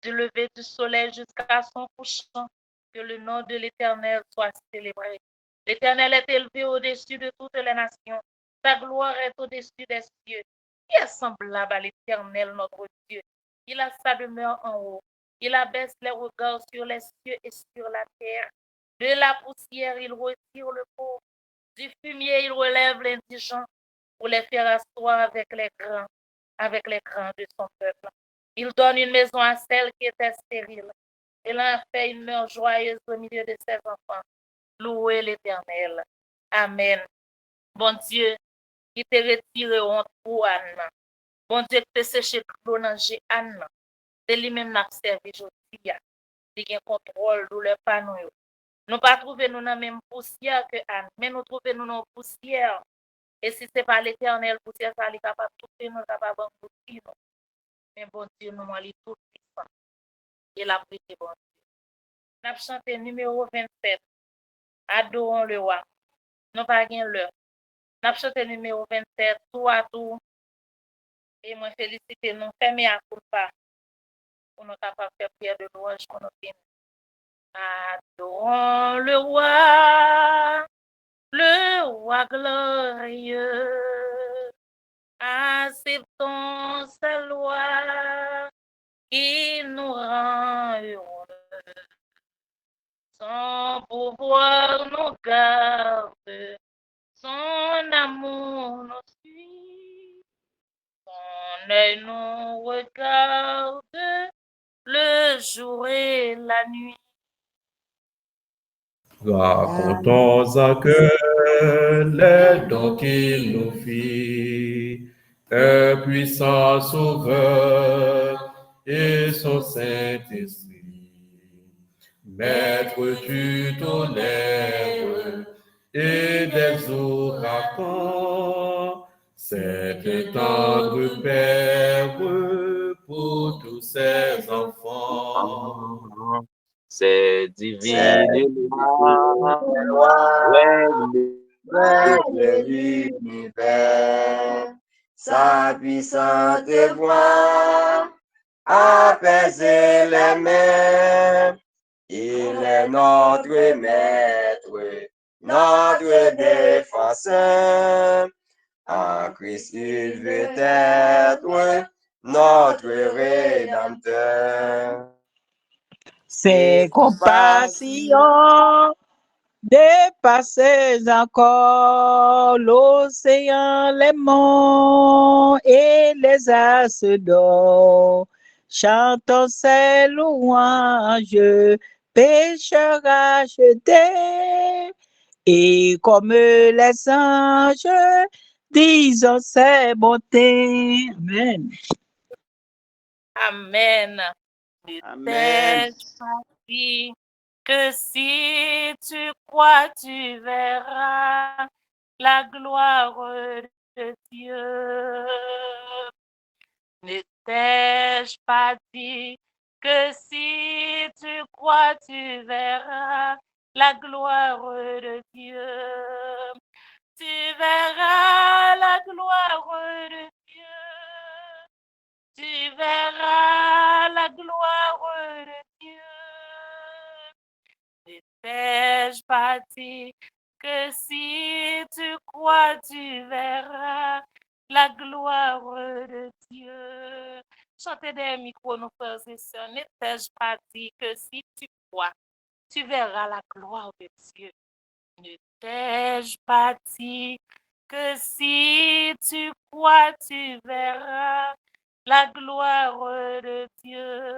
du lever du soleil jusqu'à son couchant. Que le nom de l'Éternel soit célébré. L'Éternel est élevé au-dessus de toutes les nations. Sa gloire est au-dessus des cieux. Qui est semblable à l'Éternel, notre Dieu? Il a sa demeure en haut. Il abaisse les regards sur les cieux et sur la terre. De la poussière, il retire le pauvre. Du fumier, il relève l'indigent pour les faire asseoir avec les grands de son peuple. Il donne une maison à celle qui était stérile. Il en fait une mort joyeuse au milieu de ses enfants. Louez l'Éternel. Amen. Bon Dieu, qui te retire honte pour Anne. Bon Dieu, qui te séché l'eau dans Anne. C'est lui-même n'a servi aujourd'hui. Il a contrôle de le panneau. Nous pas trouver nous dans la même poussière que Anne, mais nous trouvons nous dans la poussière. Et si ce n'est pas l'Éternel, poussière, ça est capable de tout nous, capable de nous. Mais bon Dieu, nous allons tout puissant. Et la prière, bon Dieu. Nous avons chanté numéro 27. Adorons le roi. Nous pas rien l'heure. Nous avons chanté numéro 27, tout à tout. Et moi, féliciter nous, fermer à coup pas. Pour nous capables de faire prière de louange pour nous finir. Adorons le roi glorieux. Acceptons sa loi qui nous rend heureux. Son pouvoir nous garde, son amour nous suit, son œil nous regarde le jour et la nuit.
Racontons en cœur les dons qu'il nous fit, un puissant sauveur et son Saint-Esprit, maître du tonnerre et des ouragans, cette tendre Père pour tous ses enfants.
C'est divine loi,
règle l'univers, sa puissante voix apaiser les mers. Il est notre maître, notre défenseur. En Christ, il veut être notre rédempteur.
Ses compassions dépassent encore l'océan, les monts et les astres d'or. Chantons ses louanges, pécheurs rachetés, et comme les anges, disons ses bontés. Amen.
Amen.
Amen.
T'ai que si tu crois, tu verras la gloire de Dieu. Ne t'ai-je pas dit que si tu crois, tu verras la gloire de Dieu. Tu verras la gloire de Dieu. Tu verras la gloire de Dieu. Ne t'ai-je pas dit que si tu crois, tu verras la gloire de Dieu. Chantez des micros, nos frères et sœurs. Ne t'ai-je pas dit que si tu crois, tu verras la gloire de Dieu. Ne t'ai-je pas dit que si tu crois, tu verras la gloire de Dieu.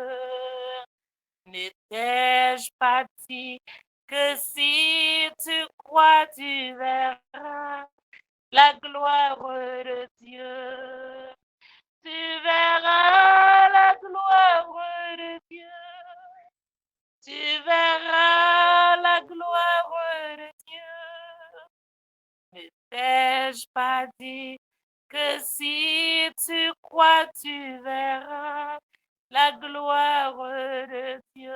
Ne t'ai-je pas dit que si tu crois, tu verras la gloire de Dieu. Tu verras la gloire de Dieu. Tu verras la gloire de Dieu. Ne t'ai-je pas dit que si tu crois, tu verras la gloire de Dieu.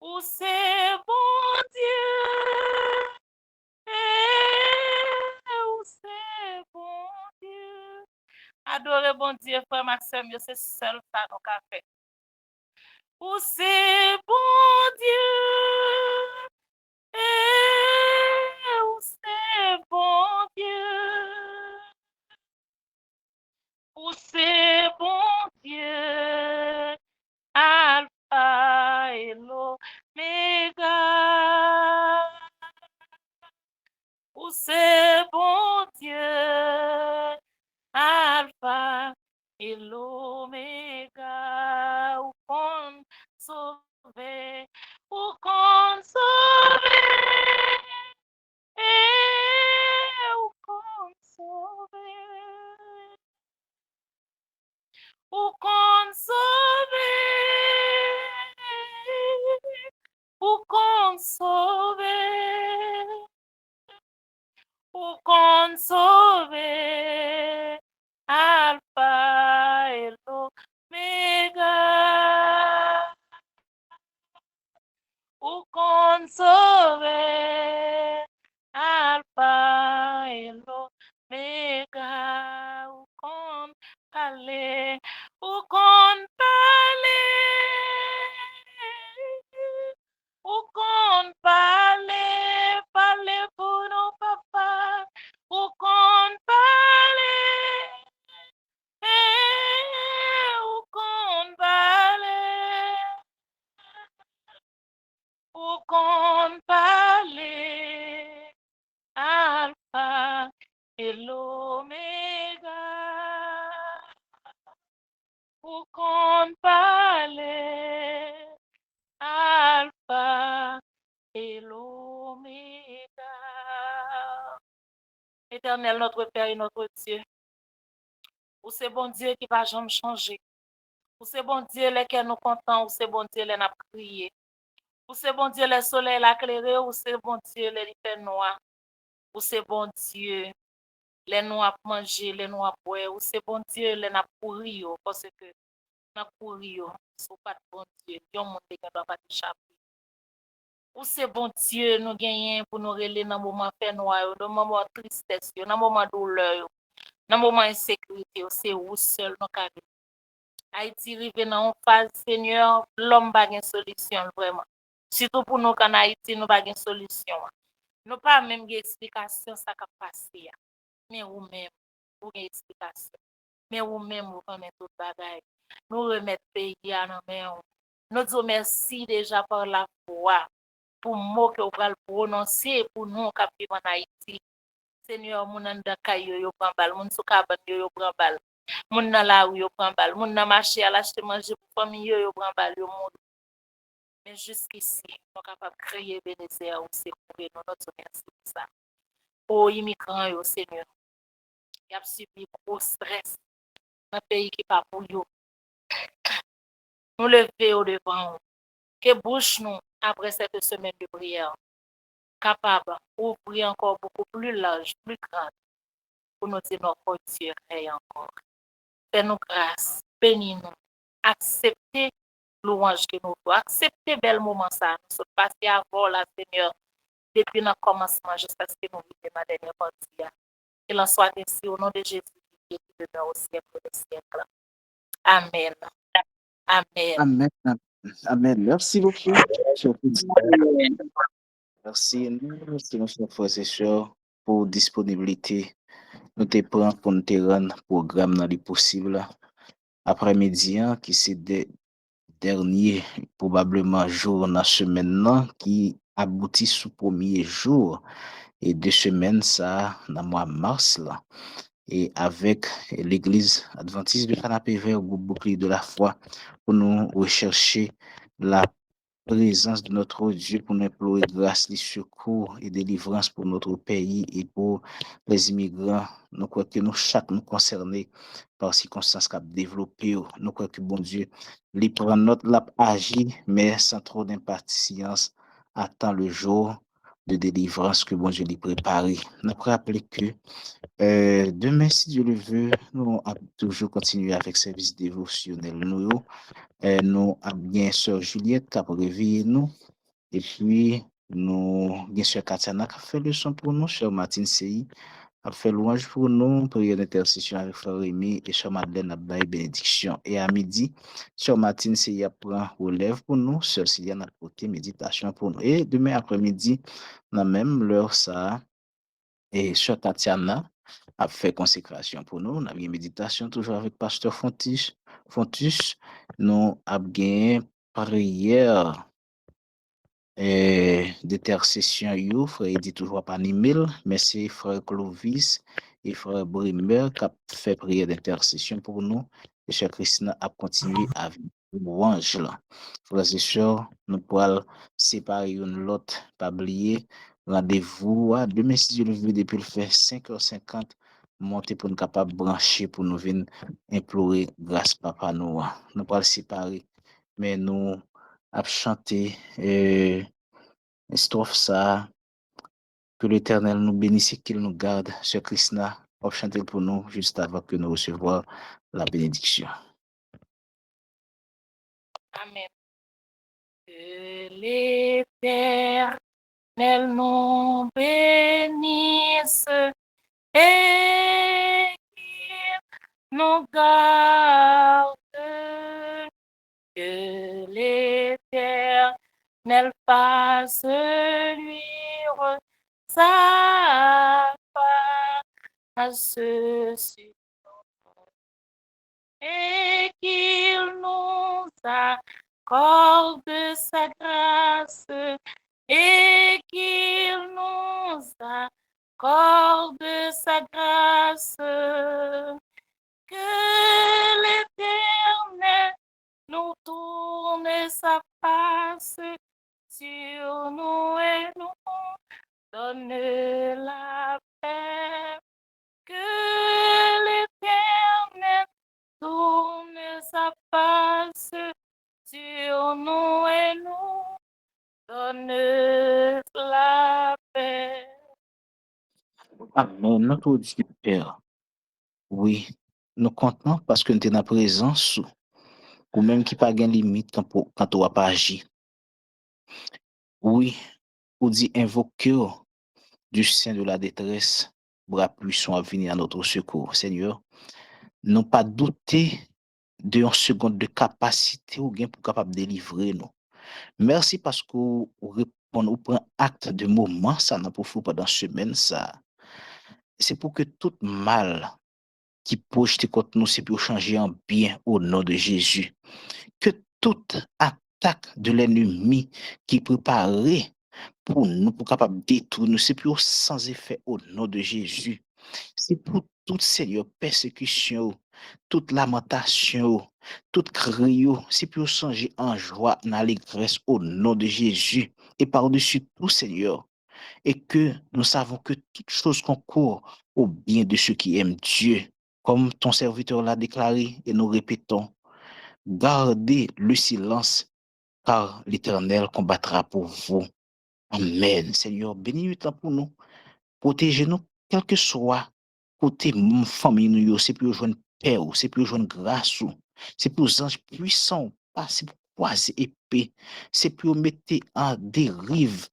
Où c'est bon Dieu, et où c'est bon
le bon Dieu, frère Maxime, c'est seul ça nous qu'a fait. Ou c'est bon Dieu, ou c'est bon Dieu, ou c'est bon Dieu, Alpha et l'Oméga. Ou c'est bon Dieu, Alpha et l'Oméga, ou qu'on sauve, ou qu'on sauve, ou qu'on sauve, ou qu'on sauve, ou qu'on sauve, ou qu'on sauve, Alpha et l'Oméga, ou qu'on sauve, Alpha et l'Oméga, ou qu'on parle, ou qu'on parle, ou qu'on parle, parle pour nos papas, ou qu'on parle, ou qu'on parle, ou qu'on parle, Alpha et l'Oméga, ou qu'on parle, Alpha et l'Oméga. Éternel, notre Père et notre Dieu, ou c'est bon Dieu qui va jamais changer. Ou c'est bon Dieu lesquels nous comptons, ou c'est bon Dieu les n'a prié. Ou c'est bon Dieu le soleil l'a éclairé, ou c'est bon Dieu les fait noir. Ou c'est bon Dieu les noirs manger, les noirs boire. Ou c'est bon Dieu les n'a pourri, parce que n'a pourri, c'est pas de bon Dieu. Yon monde qui doit pas échapper. Ou c'est bon Dieu nous gagnons pour nous relayer dans moment fait noir, dans moment tristesse, dans moment douleur, dans moment insécurité, c'est vous seul nous ca Haïti rive dans une phase Seigneur, l'homme pas une solution vraiment. Surtout pour nous qu'en Haïti nous pas une solution. Nous pas même une explication ça qui passé. Mais vous même pour une explication. Mais vous même vous remettez tout bagaille. Nous remettre pays à nos mains. Nous disons merci déjà par la foi pour mot que vous allez prononcer pour nous qui vivons en Haïti. Seigneur, mon anda kayo yo prend balle, mon sou cabane yo prend balle. Moun nan la ou yo prend balle, moun nan marché à l'acheter manger pour famille yo prend balle yo monde. Mais jusqu'ici, nous capable créer Bénézer ou secourir nous notre merci pour ça. Oh immigrants yo Seigneur. Y a subi gros stress dans pays qui pas pour yo. Nous lever au devant. Que bouche nous après cette semaine de prière capable d'ouvrir encore beaucoup plus large, plus grande pour nous dire notre Dieu et encore. Fais-nous grâce, bénis-nous, acceptez louange que nous faisons, acceptez bel moment ça, nous sommes passés avant la Seigneur, depuis notre commencement jusqu'à ce que nous vivions ma dernière partie. Qu'il en soit ainsi au nom de Jésus qui demeure au siècle des siècles. Amen. Amen.
Amen. Amen. Merci beaucoup. Merci, nos frères et sœurs, pour disponibilité. Nous te prenons pour nous te rendre programme dans les possibles. Après-midi, qui c'est des derniers, probablement, jours dans la semaine, qui aboutit sous premier jour et 2 semaines, ça, dans le mois de mars, là. Et avec l'église adventiste de Canapé Vert, groupe bouclier de la foi, pour nous rechercher la présence de notre Dieu, pour nous implorer grâce, les secours et délivrance pour notre pays et pour les immigrants. Nous croyons que nous, chaque nous concernés par circonstances qu'a développé, nous croyons que bon Dieu, les prend notre lap agit, mais sans trop d'impatience, attend le jour de délivrance que bon Dieu lui préparé. Nous rappelons que demain, si Dieu le veut, nous allons toujours continuer avec service dévotionnel. Nous avons bien Sœur Juliette qui a réveillé nous. Et puis, nous, bien sûr, Katiana qui a fait le son pour nous, Sœur Martine Sey, a fait louange pour nous, prière d'intercession avec Frère Rémi et Sœur Madeleine Abbaye bénédiction. Et à midi, Sœur Martine Seya prend relève pour nous, Sœur Sylviane à côté, méditation pour nous. Et demain après-midi, dans même l'heure ça, et Sœur Tatiana a fait consécration pour nous. On a bien méditation toujours avec Pasteur Fontus. Nous avons gagné prière d'intercession, frère dit toujours par email. Merci frère Clovis et frère Brimer qui a fait prière d'intercession pour nous. Et chère Christina a continué à vivre louange là. Frères et sœurs, nous pourrons séparer une l'autre, pas oublier. Rendez-vous à demain si Dieu le veut depuis le fait 5h50. Monter pour nous capables de brancher pour nous venir implorer grâce papa nous. Nous pourrons séparer, mais nous à chanter strophe ça, que l'Éternel nous bénisse et qu'il nous garde. Sœur Christina, on chanter pour nous juste avant que nous recevions la bénédiction.
Amen. Que l'Éternel nous bénisse et qu'il nous garde. Que l'Éternel fasse luire sa face sur nous et qu'il nous accorde sa grâce et qu'il nous accorde sa grâce. Que l'Éternel nous tourne sa face sur nous et nous donne la paix. Que l'Éternel tourne sa face sur nous et nous donne la paix.
Amen. Notre Dieu Père, oui, nous comptons parce que nous sommes en présence ou même qui pas de limite quand on n'a pas agi. Oui, ou dit invoquer du sein de la détresse, bras puissants à venir à notre secours. Seigneur, non pas douter de une seconde de capacité ou bien pour capable de délivrer nous. Merci parce que vous répondez, vous prenez acte de moment, ça n'a pas fait pendant semaine, ça. C'est pour que tout mal qui projette contre nous, c'est pour changer en bien au nom de Jésus. Que toute attaque de l'ennemi qui préparait pour nous, pour capable de détruire nous, c'est pour sans effet au nom de Jésus. C'est pour toute Seigneur persécution, toute lamentation, toute cri, c'est pour changer en joie, en allégresse au nom de Jésus. Et par-dessus tout, Seigneur, et que nous savons que toute chose concourt au bien de ceux qui aiment Dieu, comme ton serviteur l'a déclaré, et nous répétons, gardez le silence, car l'Éternel combattra pour vous. Amen. Seigneur, bénis-nous pour nous, protégez-nous, quel que soit côté famille, nous, c'est pour joindre paix, c'est pour joindre grâce, c'est pour les anges puissants, c'est pour croiser épée, c'est pour mettre en dérive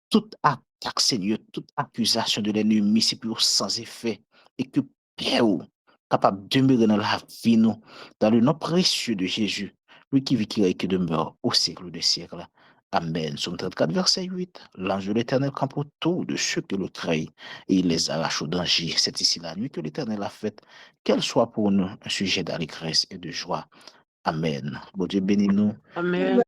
toute attaque, Seigneur, toute accusation de l'ennemi, c'est pour sans effet, et que paix capable de demeurer dans la vie, nous, dans le nom précieux de Jésus, lui qui vit, qui règne, qui demeure au siècle des siècles. Amen. Somme 34, verset 8. L'ange de l'Éternel campe autour de ceux que le craignent et il les arrache au danger. C'est ici la nuit que l'Éternel a faite, qu'elle soit pour nous un sujet d'allégresse et de joie. Amen. Bon Dieu bénis nous.
Amen.